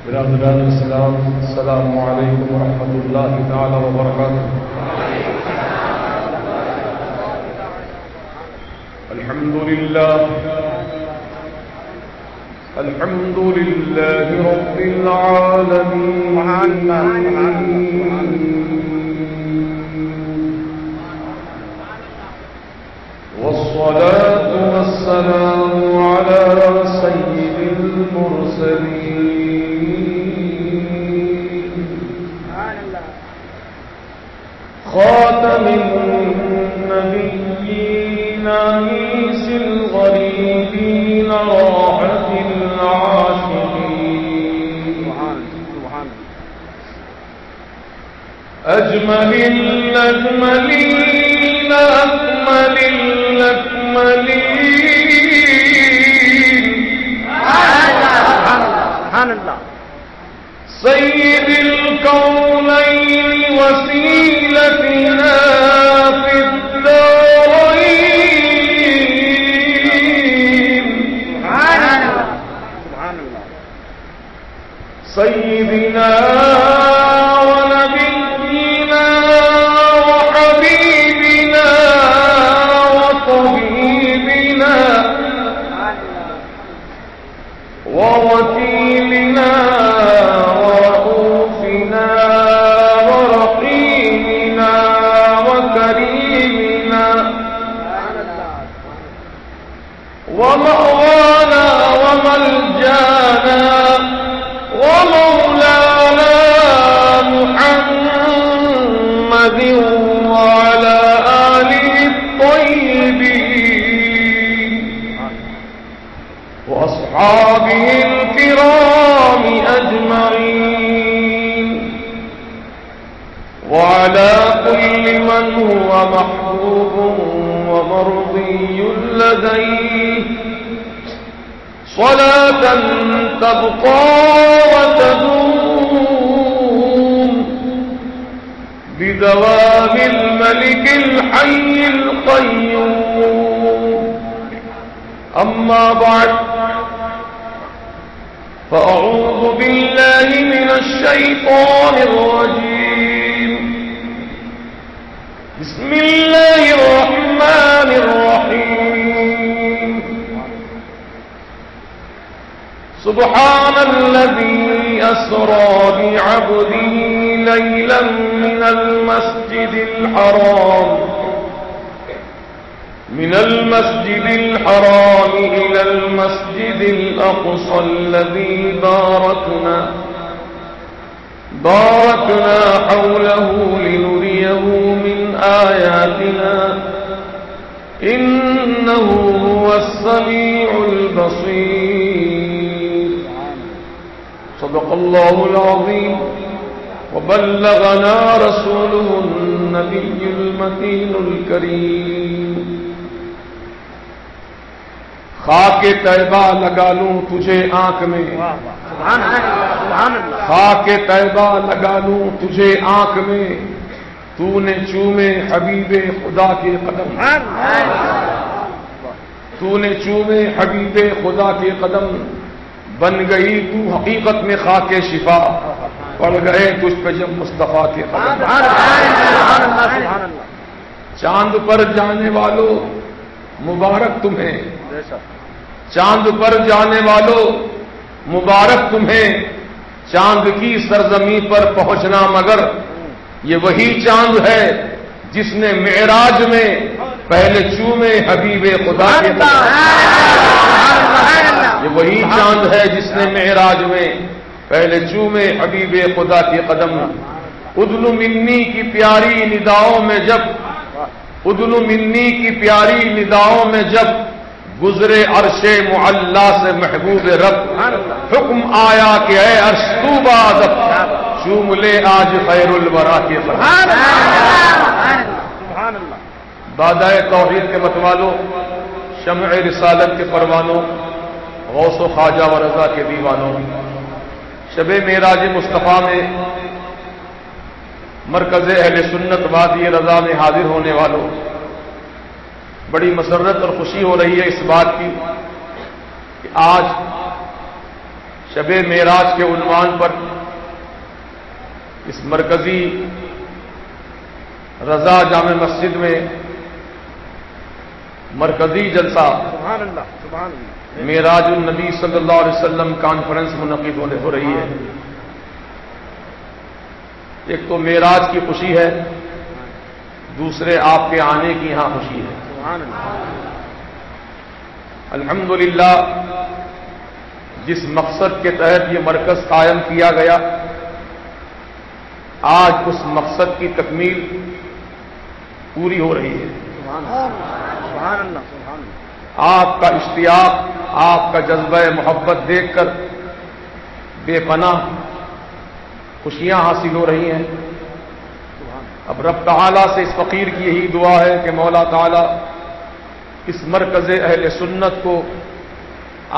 برادران السلام، السلام علیکم ورحمۃ اللہ تعالی وبرکاتہ۔ الحمد للہ رب العالمین، والصلاة والسلام على سيد المرسلين، خاتم النبيين، أنيس الغريبين، راحة العاشقين، أجمل الأجملين، أكمل الأكملين، سبحان اللہ، سيد الكونين، وسيلتنا في الدارين، سبحان اللہ، سبحان اللہ، سيدنا ونبينا وحبيبنا وطبيبنا ووكيلنا ورؤوفنا ورقيبنا وكريمنا ومأوانا وملجانا ومولانا محمد وعلى آله الطيبين وأصحابه الكرام أجمعين، وعلى كل من هو محبوب ومرضي لديه صلاة تبقى وتدوم بدوام الملك الحي القيوم. أما بعد، فأعوذ بالله من الشيطان الرجيم. بسم الله الرحمن الرحيم. سبحان الذي أسرى بعبده ليلا من المسجد الحرام إلى المسجد الأقصى الذي باركنا حوله لنريه من آياتنا إنه هو السميع البصير. صدق الله العظيم، وبلغنا رسوله النبي المتين الكريم. خاک طیبہ لگا لوں تجھے آنکھ میں، سبحان اللہ، خاک طیبہ لگا لوں تجھے آنکھ میں، تو نے چومے حبیب خدا کے قدم، تو نے چومے حبیب خدا کے قدم، بن گئی تو حقیقت میں خاک شفا، پڑ گئے تجھ پہ جب مصطفیٰ کے قدم. چاند پر جانے والوں مبارک تمہیں، چاند پر جانے والوں مبارک تمہیں، چاند کی سرزمین پر پہنچنا مگر یہ وہی چاند ہے جس نے معراج میں پہلے چومے حبیب خدا کے قدم. یہ وہی چاند ہے جس نے معراج میں پہلے چومے حبیب خدا کے قدم. ادنو منی کی پیاری نداؤں میں جب، ادنو منی کی پیاری نداؤں میں جب گزرے عرش معلا سے محبوب رب، حکم آیا کہ اے عرش تو بادب، چوم لے آج خیر الورا کے قدم. بادائے توحید کے متوالوں، شمع رسالت کے پروانوں، غوث و خواجہ و رضا کے دیوانوں، شب معراج مصطفیٰ میں مرکز اہل سنت وادی رضا میں حاضر ہونے والوں، بڑی مسرت اور خوشی ہو رہی ہے اس بات کی کہ آج شب معراج کے عنوان پر اس مرکزی رضا جامع مسجد میں مرکزی جلسہ سبحان اللہ سبحان اللہ معراج النبی صلی اللہ علیہ وسلم کانفرنس منعقد ہو رہی ہے۔ ایک تو معراج کی خوشی ہے، دوسرے آپ کے آنے کی یہاں خوشی ہے۔ سبحان اللہ الحمدللہ جس مقصد کے تحت یہ مرکز قائم کیا گیا، آج اس مقصد کی تکمیل پوری ہو رہی ہے۔ سبحان اللہ سبحان اللہ آپ کا اشتیاق، آپ کا جذبہ محبت دیکھ کر بے پناہ خوشیاں حاصل ہو رہی ہیں۔ اب رب تعالیٰ سے اس فقیر کی یہی دعا ہے کہ مولا تعالیٰ اس مرکز اہل سنت کو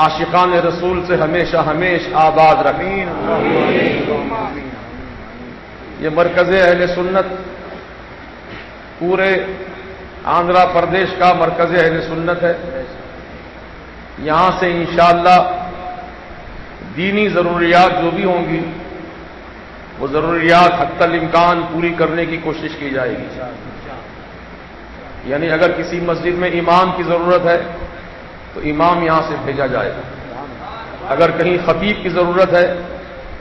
عاشقان رسول سے ہمیشہ آباد رکھیں۔ یہ مرکز اہل سنت پورے آندھرا پردیش کا مرکز اہل سنت ہے۔ یہاں سے انشاءاللہ دینی ضروریات جو بھی ہوں گی وہ ضروریات حتی الامکان پوری کرنے کی کوشش کی جائے گی۔ یعنی اگر کسی مسجد میں امام کی ضرورت ہے تو امام یہاں سے بھیجا جائے گا، اگر کہیں خطیب کی ضرورت ہے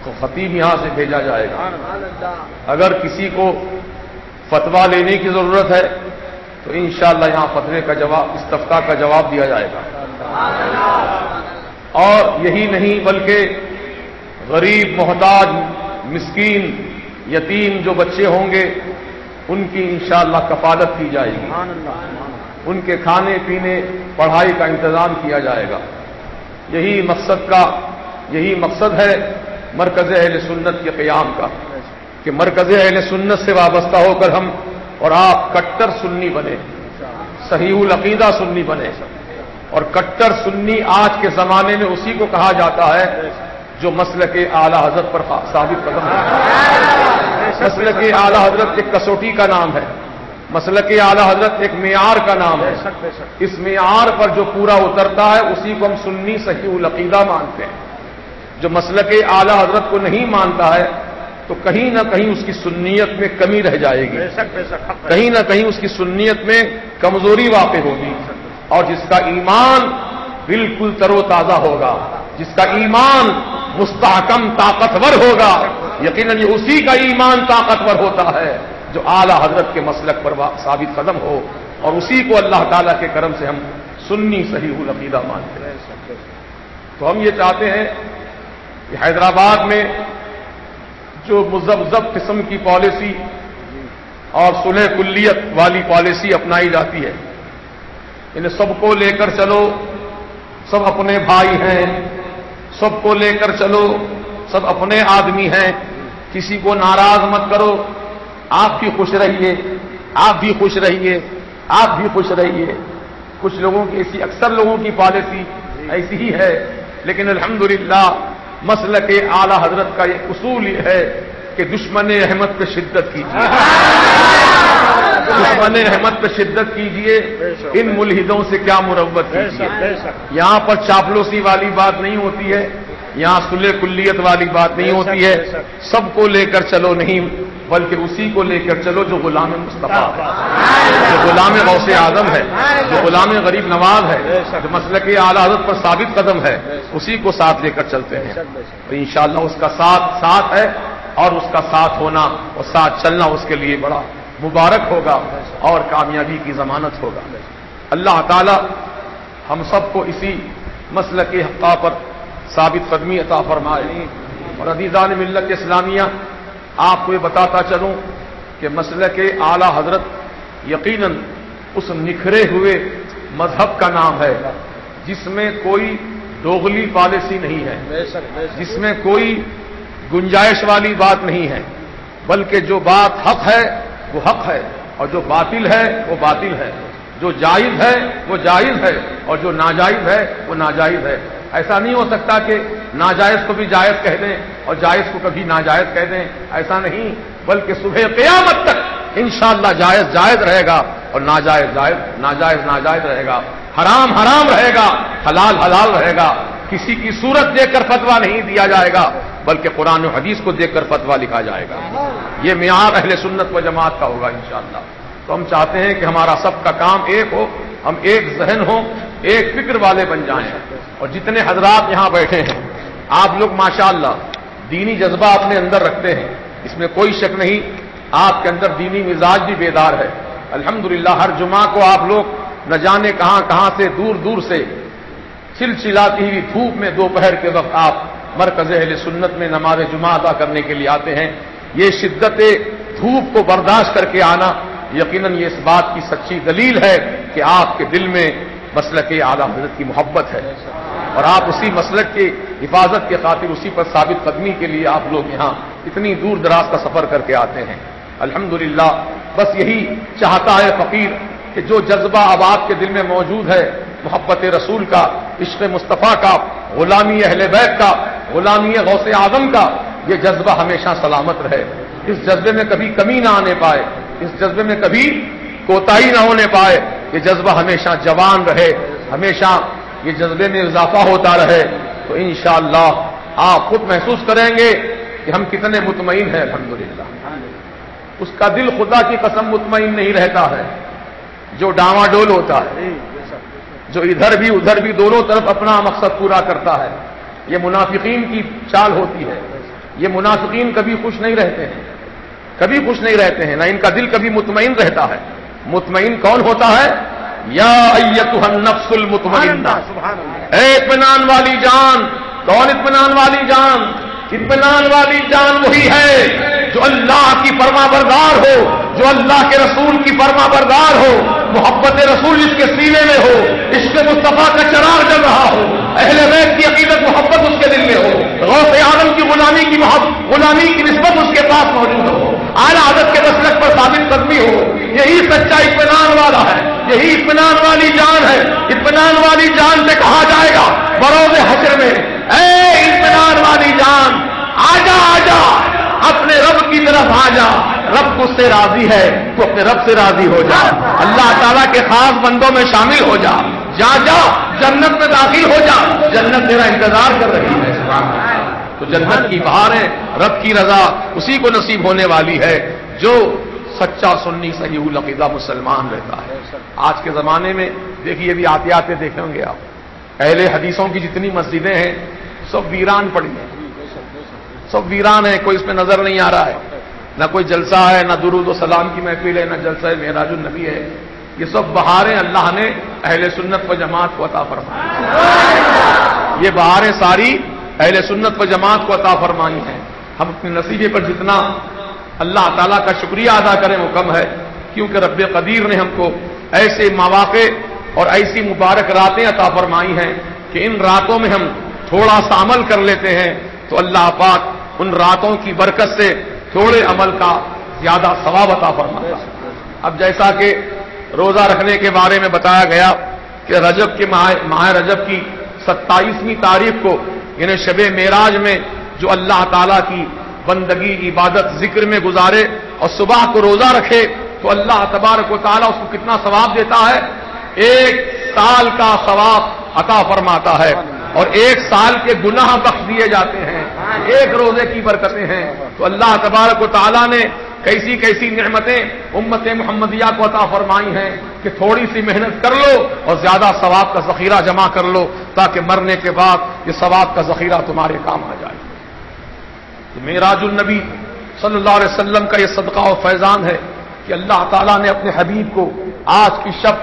تو خطیب یہاں سے بھیجا جائے گا، اگر کسی کو فتویٰ لینے کی ضرورت ہے تو انشاءاللہ یہاں فتوے کا جواب، استفتاء کا جواب دیا جائے گا۔ اور یہی نہیں بلکہ غریب، محتاج، مسکین، یتیم جو بچے ہوں گے ان کی انشاءاللہ کفالت کی جائے گی، ان کے کھانے پینے پڑھائی کا انتظام کیا جائے گا۔ یہی مقصد ہے مرکز اہل سنت کے قیام کا، کہ مرکز اہل سنت سے وابستہ ہو کر ہم اور آپ کٹر سنی بنے، صحیح العقیدہ سنی بنے۔ اور کٹر سنی آج کے زمانے میں اسی کو کہا جاتا ہے جو مسلک اعلی حضرت پر ثابت قدم ہے۔ مسلک اعلی حضرت ایک کسوٹی کا نام ہے، مسلک اعلی حضرت ایک معیار کا نام ہے۔ اس معیار پر جو پورا اترتا ہے اسی کو ہم سنی صحیح العقیدہ مانتے ہیں۔ جو مسلک اعلی حضرت کو نہیں مانتا ہے تو کہیں نہ کہیں اس کی سنیت میں کمی رہ جائے گی، کہیں نہ کہیں اس کی سنیت میں کمزوری واقع ہوگی۔ اور جس کا ایمان بالکل تر و تازہ ہوگا، جس کا ایمان مستحکم طاقتور ہوگا، یقیناً یہ اسی کا ایمان طاقتور ہوتا ہے جو اعلی حضرت کے مسلک پر ثابت قدم ہو، اور اسی کو اللہ تعالیٰ کے کرم سے ہم سنی صحیح العقیدہ مانتے ہیں۔ تو ہم یہ چاہتے ہیں کہ حیدرآباد میں جو مذبذب قسم کی پالیسی اور صلح کلیت والی پالیسی اپنائی جاتی ہے، انہیں سب کو لے کر چلو، سب اپنے بھائی ہیں، سب کو لے کر چلو، سب اپنے آدمی ہیں، کسی کو ناراض مت کرو، آپ بھی خوش رہیے، آپ بھی خوش رہیے، آپ بھی خوش رہیے۔ کچھ لوگوں کی ایسی، اکثر لوگوں کی پالیسی ایسی ہی ہے، لیکن الحمدللہ مسلک اعلی حضرت کا یہ اصول یہ ہے کہ دشمن احمد پہ شدت کیجیے، دشمن احمد پہ شدت کیجیے، ان ملحدوں سے کیا مروت کیجیے۔ یہاں پر چاپلوسی والی بات نہیں ہوتی ہے، یہاں صلح کلیت والی بات نہیں ہوتی ہے، سب کو لے کر چلو نہیں، بلکہ اسی کو لے کر چلو جو غلام مصطفیٰ ہے، جو غلام غوث اعظم ہے، جو غلام غریب نواز ہے، جو مسلک اعلی حضرت پر ثابت قدم ہے، اسی کو ساتھ لے کر چلتے ہیں۔ تو انشاءاللہ اس کا ساتھ ہے، اور اس کا ساتھ ہونا اور ساتھ چلنا اس کے لیے بڑا مبارک ہوگا اور کامیابی کی ضمانت ہوگا۔ اللہ تعالی ہم سب کو اسی مسلک حقہ پر ثابت قدمی عطا فرمائے۔ اور عزیزان ملت اسلامیہ، آپ کو یہ بتاتا چلوں کہ مسلک اعلی حضرت یقیناً اس نکھرے ہوئے مذہب کا نام ہے جس میں کوئی دوغلی پالیسی نہیں ہے، جس میں کوئی گنجائش والی بات نہیں ہے، بلکہ جو بات حق ہے وہ حق ہے، اور جو باطل ہے وہ باطل ہے، جو جائز ہے وہ جائز ہے، اور جو ناجائز ہے وہ ناجائز ہے۔ ایسا نہیں ہو سکتا کہ ناجائز کو بھی جائز کہہ دیں اور جائز کو کبھی ناجائز کہہ دیں، ایسا نہیں، بلکہ صبح قیامت تک انشاءاللہ جائز جائز رہے گا اور ناجائز ناجائز رہے گا، حرام رہے گا، حلال رہے گا، کسی کی صورت دیکھ کر فتویٰ نہیں دیا جائے گا، بلکہ قرآن و حدیث کو دیکھ کر فتویٰ لکھا جائے گا۔ یہ معیار اہل سنت و جماعت کا ہوگا انشاءاللہ۔ تو ہم چاہتے ہیں کہ ہمارا سب کا کام ایک ہو، ہم ایک ذہن ہوں، ایک فکر والے بن جائیں۔ اور جتنے حضرات یہاں بیٹھے ہیں، آپ لوگ ماشاءاللہ دینی جذبہ اپنے اندر رکھتے ہیں، اس میں کوئی شک نہیں، آپ کے اندر دینی مزاج بھی بیدار ہے۔ الحمدللہ ہر جمعہ کو آپ لوگ نہ جانے کہاں کہاں سے دور دور سے چلچلاتی ہوئی دھوپ میں دوپہر کے وقت آپ مرکز اہل سنت میں نماز جمعہ ادا کرنے کے لیے آتے ہیں۔ یہ شدت دھوپ کو برداشت کر کے آنا یقیناً یہ اس بات کی سچی دلیل ہے کہ آپ کے دل میں مسلک اعلیٰ حضرت کی محبت ہے، اور آپ اسی مسلک کی حفاظت کی خاطر اسی پر ثابت قدمی کے لیے آپ لوگ یہاں اتنی دور دراز کا سفر کر کے آتے ہیں۔ الحمدللہ بس یہی چاہتا ہے فقیر کہ جو جذبہ اب آپ کے دل میں موجود ہے، محبت رسول کا، عشق مصطفیٰ کا، غلامی اہل بیت کا، غلامی غوث اعظم کا، یہ جذبہ ہمیشہ سلامت رہے، اس جذبے میں کبھی کمی نہ آنے پائے، اس جذبے میں کبھی کوتاہی نہ ہونے پائے، یہ جذبہ ہمیشہ جوان رہے، ہمیشہ یہ جذبے میں اضافہ ہوتا رہے، تو انشاءاللہ آپ خود محسوس کریں گے کہ ہم کتنے مطمئن ہیں۔ الحمدللہ اس کا دل خدا کی قسم مطمئن نہیں رہتا ہے جو ڈاواں ڈول ہوتا ہے، جو ادھر بھی ادھر بھی دونوں طرف اپنا مقصد پورا کرتا ہے۔ یہ منافقین کی چال ہوتی ہے، یہ منافقین کبھی خوش نہیں رہتے ہیں، کبھی خوش نہیں رہتے ہیں، نہ ان کا دل کبھی مطمئن رہتا ہے۔ مطمئن کون ہوتا ہے؟ یا ایتھا النفس المطمئنہ، اے اطمینان والی جان۔ کون اطمینان والی جان؟ اطمینان والی جان وہی ہے جو اللہ کی فرما بردار ہو، جو اللہ کے رسول کی فرما بردار ہو، محبت رسول جس کے سینے میں ہو، عشق مصطفیٰ کا چراغ جل رہا ہو، اہل بیت کی عقیدت محبت اس کے دل میں ہو، غوث اعظم کی غلامی کی غلامی کی نسبت اس کے پاس موجود ہو، اعلیٰ حضرت کے مسلک پر ثابت قدمی ہو۔ یہی سچا اطمینان والا ہے، یہی اطمینان والی جان ہے۔ اطمینان والی جان سے کہا جائے گا بروز حشر میں، اے اطمینان والی جان آجا آجا، اپنے رب کی طرف آجا، رب تجھ سے راضی ہے، تو اپنے رب سے راضی ہو جا، اللہ تعالیٰ کے خاص بندوں میں شامل ہو جا، جا جا جنت میں داخل ہو جا، جنت تیرا انتظار کر رہی ہے۔ تو جنت کی بہاریں، رب کی رضا اسی کو نصیب ہونے والی ہے جو سچا سنی صحیح العقیدہ مسلمان رہتا ہے۔ آج کے زمانے میں دیکھیے، ابھی آتے آتے دیکھیں گے آپ، اہل حدیثوں کی جتنی مسجدیں ہیں سب ویران پڑی ہیں، سب ویران ہیں، کوئی اس میں نظر نہیں آ رہا ہے، نہ کوئی جلسہ ہے، نہ درود و سلام کی محفل ہے، نہ جلسہ معراج النبی ہے۔ یہ سب بہاریں اللہ نے اہل سنت و جماعت کو عطا فرمائی، یہ بہاریں ساری اہل سنت و جماعت کو عطا فرمائی ہیں۔ ہم اپنے نصیبے پر جتنا اللہ تعالیٰ کا شکریہ ادا کریں وہ کم ہے، کیونکہ رب قدیر نے ہم کو ایسے مواقع اور ایسی مبارک راتیں عطا فرمائی ہیں کہ ان راتوں میں ہم تھوڑا سا عمل کر لیتے ہیں تو اللہ پاک ان راتوں کی برکت سے تھوڑے عمل کا زیادہ ثواب عطا فرماتا ہے۔ اب جیسا کہ روزہ رکھنے کے بارے میں بتایا گیا کہ رجب کے ماہ رجب کی 27ویں تاریخ کو یعنی شب معراج میں جو اللہ تعالیٰ کی بندگی عبادت ذکر میں گزارے اور صبح کو روزہ رکھے تو اللہ تبارک و تعالیٰ اس کو کتنا ثواب دیتا ہے؟ 1 سال کا ثواب عطا فرماتا ہے، اور 1 سال کے گناہ بخش دیے جاتے ہیں، 1 روزے کی برکتیں ہیں۔ تو اللہ تبارک و تعالیٰ نے کیسی کیسی نعمتیں امت محمدیہ کو عطا فرمائی ہیں کہ تھوڑی سی محنت کر لو اور زیادہ ثواب کا ذخیرہ جمع کر لو، تاکہ مرنے کے بعد یہ ثواب کا ذخیرہ تمہارے کام آ جائے۔ معراج النبی صلی اللہ علیہ وسلم کا یہ صدقہ و فیضان ہے کہ اللہ تعالیٰ نے اپنے حبیب کو آج کی شب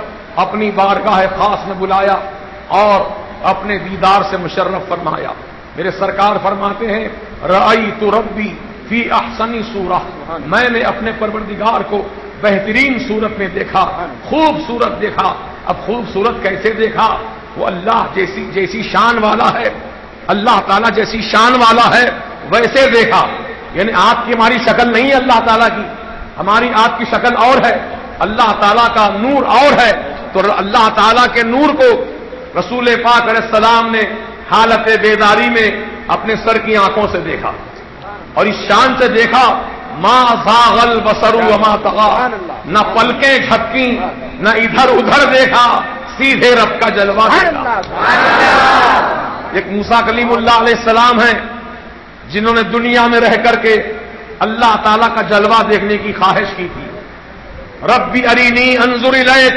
اپنی بارگاہ خاص میں بلایا اور اپنے دیدار سے مشرف فرمایا۔ میرے سرکار فرماتے ہیں رأیت ربی فی احسن صورہ، میں نے اپنے پروردگار کو بہترین صورت میں دیکھا، خوبصورت دیکھا۔ اب خوبصورت کیسے دیکھا؟ وہ اللہ جیسی شان والا ہے، اللہ تعالیٰ جیسی شان والا ہے ویسے دیکھا، یعنی آپ کی ہماری شکل نہیں ہے اللہ تعالیٰ کی، ہماری آپ کی شکل اور ہے، اللہ تعالیٰ کا نور اور ہے۔ تو اللہ تعالیٰ کے نور کو رسول پاک علیہ السلام نے حالت بیداری میں اپنے سر کی آنکھوں سے دیکھا اور اس شان سے دیکھا ما زاغ البصر وما طغى، نہ پلکیں جھپکیں نہ ادھر ادھر دیکھا، سیدھے رب کا جلوہ دیکھا۔ ایک موسیٰ کلیم اللہ علیہ السلام ہیں جنہوں نے دنیا میں رہ کر کے اللہ تعالیٰ کا جلوہ دیکھنے کی خواہش کی تھی. ربی ارینی انظر الیک،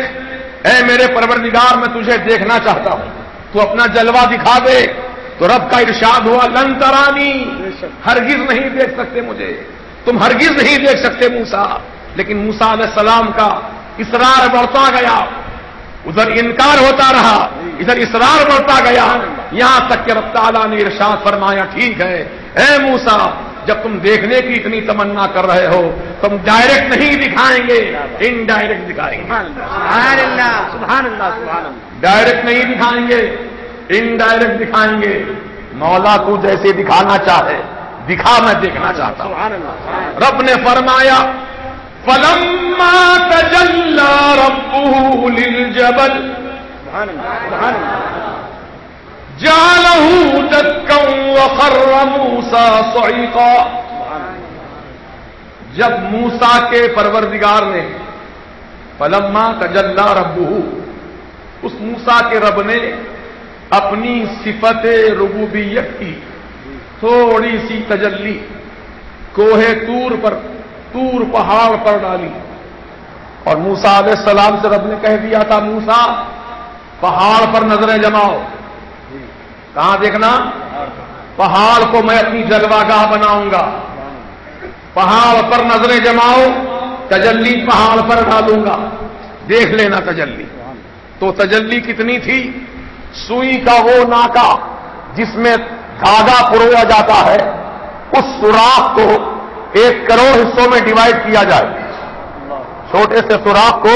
اے میرے پروردگار میں تجھے دیکھنا چاہتا ہوں، تو اپنا جلوہ دکھا دے. تو رب کا ارشاد ہوا لن ترانی، ہرگز نہیں دیکھ سکتے مجھے، تم ہرگز نہیں دیکھ سکتے موسیٰ. لیکن موسیٰ علیہ السلام کا اصرار بڑھتا گیا، ادھر انکار ہوتا رہا، ادھر اصرار بڑھتا گیا، یہاں تک کہ رب تعالیٰ نے ارشاد فرمایا ٹھیک ہے اے موسیٰ، جب تم دیکھنے کی اتنی تمنا کر رہے ہو تم ڈائریکٹ نہیں دکھائیں گے، انڈائریکٹ دکھائیں گے. سبحان اللہ سبحان اللہ سبحان اللہ. ڈائریکٹ نہیں دکھائیں گے، انڈائریکٹ دکھائیں گے. مولا تو جیسے دکھانا چاہے دکھا، میں دیکھنا چاہتا ہوں. سبحان اللہ. رب نے فرمایا فلما تجلى ربه للجبل سبحان اللہ سبحان اللہ. جعله دكا وخر موسى صعقا. جب موسیٰ کے پروردگار نے فلما تجلی ربہ، اس موسیٰ کے رب نے اپنی صفت ربوبیت کی تھوڑی سی تجلی کوہ طور پہاڑ پر ڈالی. اور موسیٰ علیہ السلام سے رب نے کہہ دیا تھا موسیٰ پہاڑ پر نظریں جماؤ. کہاں دیکھنا؟ پہاڑ کو میں اپنی جلوہ گاہ بناؤں گا، پہاڑ پر نظریں جماؤ، تجلی پہاڑ پر ڈالوں گا، دیکھ لینا تجلی. تو تجلی کتنی تھی؟ سوئی کا وہ ناکا جس میں دھاگا پرویا جاتا ہے، اس سوراخ کو 1 کروڑ حصوں میں ڈیوائڈ کیا جائے، چھوٹے سے سوراخ کو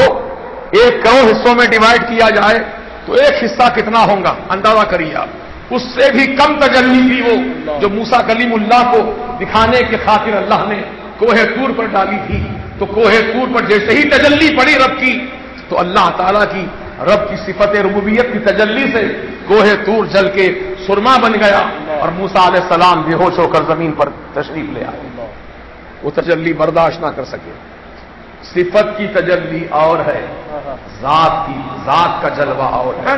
1 کروڑ حصوں میں ڈیوائڈ کیا جائے تو ایک حصہ کتنا ہوگا اندازہ کریے آپ. اس سے بھی کم تجلی تھی وہ جو موسیٰ کلیم اللہ کو دکھانے کے خاطر اللہ نے کوہ طور پر ڈالی تھی. تو کوہ طور پر جیسے ہی تجلی پڑی رب کی تو اللہ تعالیٰ کی رب کی صفت ربوبیت کی تجلی سے کوہ طور جل کے سرما بن گیا اور موسیٰ علیہ السلام بے ہوش ہو کر زمین پر تشریف لے آئے. وہ تجلی برداشت نہ کر سکے. صفت کی تجلی اور ہے، ذات کا جلوہ اور ہے.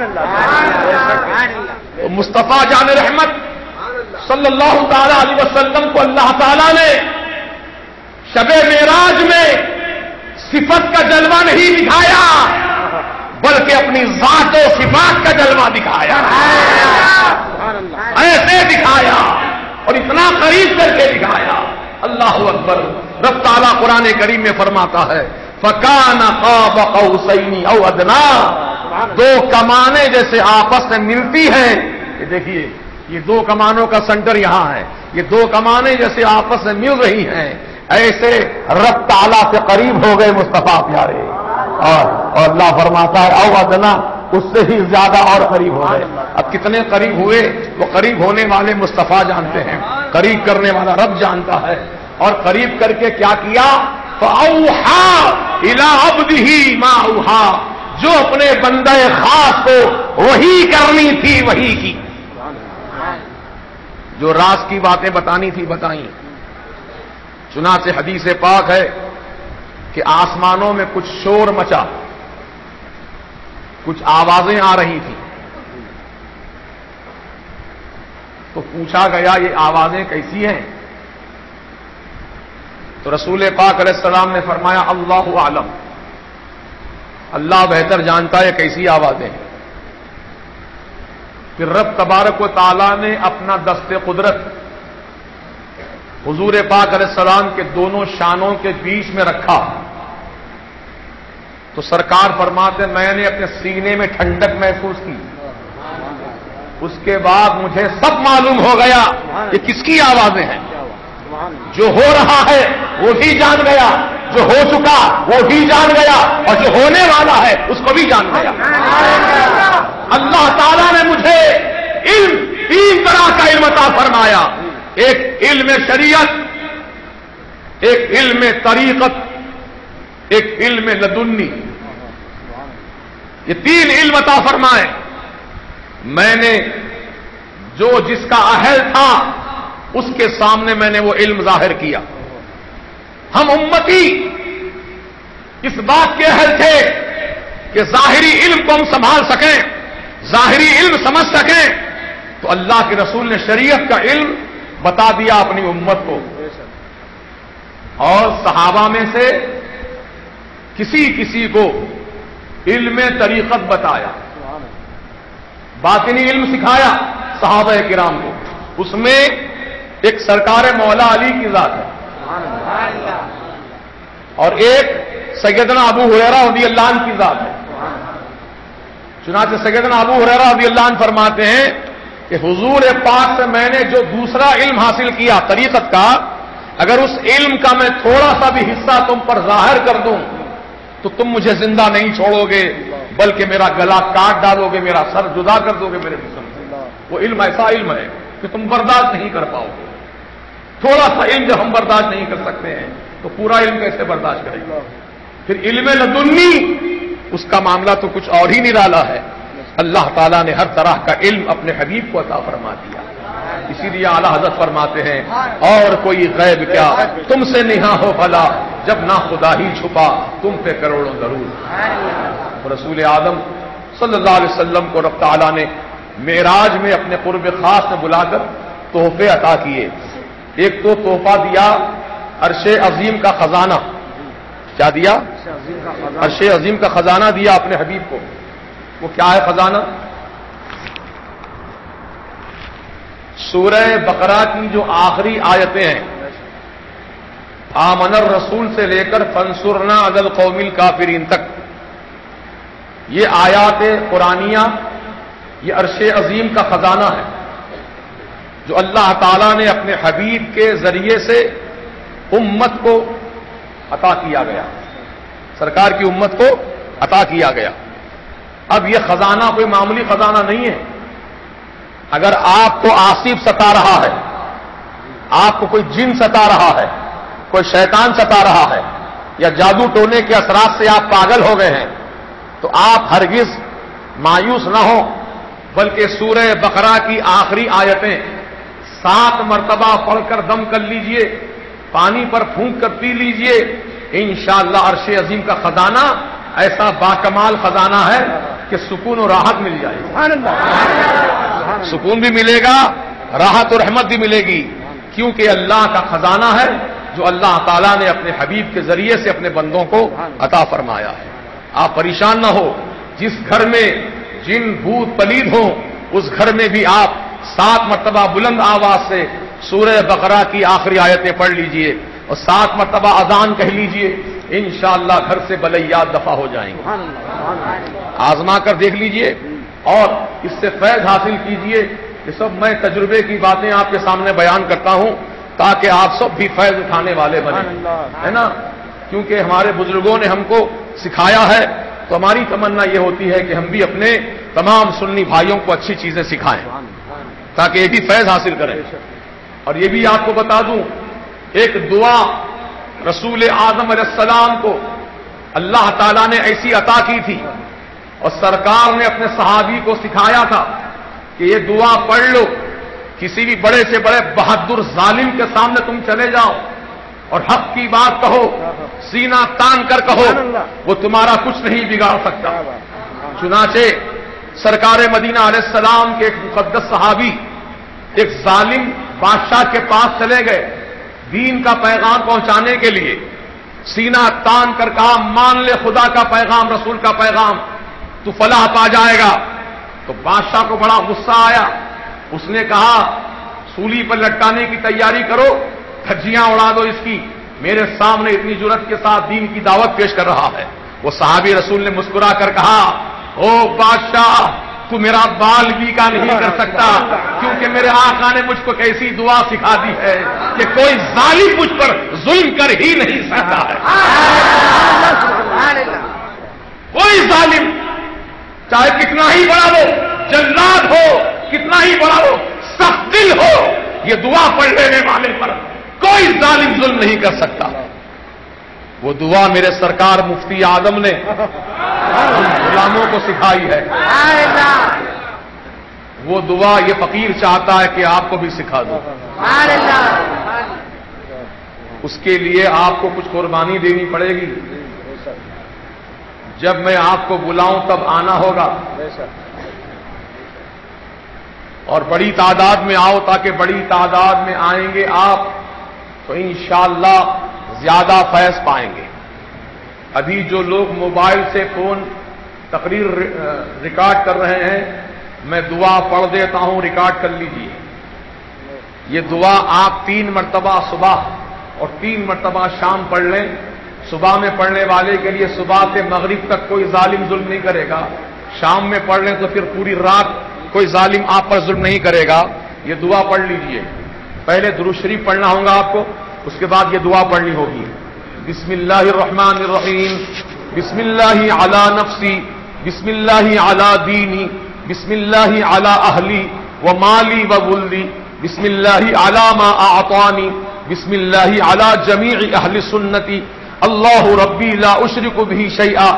تو مصطفیٰ جان رحمت صلی اللہ تعالی علیہ وسلم کو اللہ تعالیٰ نے شب معراج میں صفت کا جلوہ نہیں دکھایا بلکہ اپنی ذات و صفات کا جلوہ دکھایا. ایسے دکھایا اور اتنا قریب کر کے دکھایا. اللہ اکبر. رب تعالیٰ قرآن کریم میں فرماتا ہے فَكَانَ قَابَ قَوْسَيْنِ أَوْ أَدْنَىٰ، 2 کمانیں جیسے آپس میں ملتی ہیں. یہ دیکھیے یہ 2 کمانوں کا سینٹر یہاں ہے، یہ 2 کمانیں جیسے آپس میں مل رہی ہیں ایسے رب تعالیٰ سے قریب ہو گئے مصطفیٰ پیارے. اور اللہ فرماتا ہے او ادنا، اس سے ہی زیادہ اور قریب ہو گئے. اب کتنے قریب ہوئے وہ قریب ہونے والے مصطفیٰ جانتے ہیں، قریب کرنے والا رب جانتا ہے. اور قریب کر کے کیا کیا؟ فَأَوْحَىٰ إِلَىٰ عَبْدِهِ مَا أَوْحَىٰ، جو اپنے بندہ خاص کو وہی کرنی تھی وہی کی. جو راز کی باتیں بتانی تھی بتائیں. چنانچہ حدیث پاک ہے کہ آسمانوں میں کچھ شور مچا، کچھ آوازیں آ رہی تھیں. تو پوچھا گیا یہ آوازیں کیسی ہیں؟ تو رسول پاک علیہ السلام نے فرمایا اللہ عالم، اللہ بہتر جانتا ہے کیسی آوازیں ہیں. پھر رب تبارک و تعالیٰ نے اپنا دست قدرت حضور پاک علیہ السلام کے دونوں شانوں کے بیچ میں رکھا. تو سرکار فرماتے میں نے اپنے سینے میں ٹھنڈک محسوس کی. اس کے بعد مجھے سب معلوم ہو گیا کہ کس کی آوازیں ہیں. جو ہو رہا ہے وہ بھی جان گیا، جو ہو چکا وہ بھی جان گیا، اور جو ہونے والا ہے اس کو بھی جان گیا. اللہ تعالیٰ نے مجھے علم 3 طرح کا علم عطا فرمایا. ایک علم شریعت، ایک علم طریقت، ایک علم لدنی. یہ 3 علم عطا فرمائے. میں نے جو جس کا اہل تھا اس کے سامنے میں نے وہ علم ظاہر کیا. ہم امتی اس بات کے اہل تھے کہ ظاہری علم کو ہم سنبھال سکیں، ظاہری علم سمجھ سکیں، تو اللہ کے رسول نے شریعت کا علم بتا دیا اپنی امت کو، اور صحابہ میں سے کسی کسی کو علم طریقت بتایا، باطنی علم سکھایا صحابہ کرام کو. اس میں ایک سرکار مولا علی کی ذات ہے، اور ایک سیدنا ابو ہریرہ رضی اللہ عنہ کی ذات ہے. چنانچہ سیدنا ابو ہریرہ رضی اللہ عنہ فرماتے ہیں کہ حضور پاک سے میں نے جو دوسرا علم حاصل کیا طریقت کا، اگر اس علم کا میں تھوڑا سا بھی حصہ تم پر ظاہر کر دوں تو تم مجھے زندہ نہیں چھوڑو گے، بلکہ میرا گلا کاٹ ڈالو گے، میرا سر جدا کر دو گے میرے جسم سے. وہ علم ایسا علم ہے کہ تم برداشت نہیں کر پاؤ گے. تھوڑا سا علم جب ہم برداشت نہیں کر سکتے ہیں تو پورا علم کیسے برداشت کریں گے؟ پھر علم لدنی، اس کا معاملہ تو کچھ اور ہی نرالا ہے. اللہ تعالیٰ نے ہر طرح کا علم اپنے حبیب کو عطا فرما دیا. اسی لیے اعلیٰ حضرت فرماتے ہیں اور کوئی غیب کیا تم سے نہا ہو بھلا، جب نہ خدا ہی چھپا تم پہ کروڑوں ضرور. رسول اعظم صلی اللہ علیہ وسلم کو رب تعالیٰ نے معراج میں اپنے قرب خاص میں بلا کر تحفے عطا کیے. ایک تو تحفہ دیا عرش عظیم کا خزانہ. کیا دیا؟ عرش عظیم کا خزانہ دیا اپنے حبیب کو. وہ کیا ہے خزانہ؟ سورہ بقرہ کی جو آخری آیتیں ہیں، آمن الرسول سے لے کر فانصرنا علی القوم الکافرین تک، یہ آیات قرآنیہ، یہ عرش عظیم کا خزانہ ہے جو اللہ تعالیٰ نے اپنے حبیب کے ذریعے سے امت کو عطا کیا گیا، سرکار کی امت کو عطا کیا گیا. اب یہ خزانہ کوئی معمولی خزانہ نہیں ہے. اگر آپ کو آصف ستا رہا ہے، آپ کو کوئی جن ستا رہا ہے، کوئی شیطان ستا رہا ہے، یا جادو ٹونے کے اثرات سے آپ پاگل ہو گئے ہیں، تو آپ ہرگز مایوس نہ ہوں، بلکہ سورہ بقرہ کی آخری آیتیں 7 مرتبہ پڑھ کر دم کر لیجئے، پانی پر پھونک کر پی لیجئے. انشاءاللہ عرش عظیم کا خزانہ ایسا باکمال خزانہ ہے کہ سکون و راحت مل جائے گی. سکون بھی ملے گا، راحت و رحمت بھی ملے گی، کیونکہ اللہ کا خزانہ ہے جو اللہ تعالیٰ نے اپنے حبیب کے ذریعے سے اپنے بندوں کو عطا فرمایا ہے. آپ پریشان نہ ہو. جس گھر میں جن بھوت پلید ہوں اس گھر میں بھی آپ 7 مرتبہ بلند آواز سے سورہ بقرہ کی آخری آیتیں پڑھ لیجئے اور 7 مرتبہ اذان کہہ لیجئے. انشاءاللہ گھر سے بلیات دفع ہو جائیں گے. آزما کر دیکھ لیجئے اور اس سے فیض حاصل کیجئے. یہ سب میں تجربے کی باتیں آپ کے سامنے بیان کرتا ہوں تاکہ آپ سب بھی فیض اٹھانے والے بنیں، ہے نا. کیونکہ ہمارے بزرگوں نے ہم کو سکھایا ہے تو ہماری تمنا یہ ہوتی ہے کہ ہم بھی اپنے تمام سنی بھائیوں کو اچھی چیزیں سکھائیں تاکہ یہ بھی فیض حاصل کریں. اور یہ بھی آپ کو بتا دوں، ایک دعا رسول اعظم علیہ السلام کو اللہ تعالیٰ نے ایسی عطا کی تھی اور سرکار نے اپنے صحابی کو سکھایا تھا کہ یہ دعا پڑھ لو، کسی بھی بڑے سے بڑے بہادر ظالم کے سامنے تم چلے جاؤ اور حق کی بات کہو، سینہ تان کر کہو، وہ تمہارا کچھ نہیں بگاڑ سکتا. چنانچہ سرکار مدینہ علیہ السلام کے ایک مقدس صحابی ایک ظالم بادشاہ کے پاس چلے گئے دین کا پیغام پہنچانے کے لیے. سینہ تان کر کہا مان لے خدا کا پیغام، رسول کا پیغام، تو فلاح پا جائے گا. تو بادشاہ کو بڑا غصہ آیا. اس نے کہا سولی پر لٹکانے کی تیاری کرو، دھجیاں اڑا دو اس کی، میرے سامنے اتنی جرت کے ساتھ دین کی دعوت پیش کر رہا ہے. وہ صحابی رسول نے مسکرا کر کہا او بادشاہ، تو میرا بال بھی کا نہیں کر سکتا، کیونکہ میرے آقا نے مجھ کو کیسی دعا سکھا دی ہے کہ کوئی ظالم مجھ پر ظلم کر ہی نہیں سکتا ہے. کوئی ظالم چاہے کتنا ہی بڑا ہو، جلاد ہو، کتنا ہی بڑا ہو، سخت دل ہو، یہ دعا پڑھ لینے والے پر کوئی ظالم ظلم نہیں کر سکتا. وہ دعا میرے سرکار مفتی اعظم نے غلاموں کو سکھائی ہے. وہ دعا یہ فقیر چاہتا ہے کہ آپ کو بھی سکھا دو. اس کے لیے آپ کو کچھ قربانی دینی پڑے گی. جب میں آپ کو بلاؤں تب آنا ہوگا اور بڑی تعداد میں آؤ، تاکہ بڑی تعداد میں آئیں گے آپ تو انشاءاللہ زیادہ فیض پائیں گے۔ ابھی جو لوگ موبائل سے فون تقریر ریکارڈ کر رہے ہیں، میں دعا پڑھ دیتا ہوں، ریکارڈ کر لیجیے۔ یہ دعا آپ 3 مرتبہ صبح اور 3 مرتبہ شام پڑھ لیں۔ صبح میں پڑھنے والے کے لیے صبح سے مغرب تک کوئی ظالم ظلم نہیں کرے گا، شام میں پڑھ لیں تو پھر پوری رات کوئی ظالم آپ پر ظلم نہیں کرے گا۔ یہ دعا پڑھ لیجیے۔ پہلے درود شریف پڑھنا ہوگا آپ کو، اس کے بعد یہ دعا پڑھنی ہوگی۔ بسم اللہ الرحمن الرحیم، بسم اللہ علی نفسی، بسم اللہ علی دینی، بسم اللہ علی اہلی و مالی و ولدی، بسم اللہ علی ما اعطانی، بسم اللہ علی جمیع اہل سنتی، اللہ ربی لا اشرک بہ شیئا،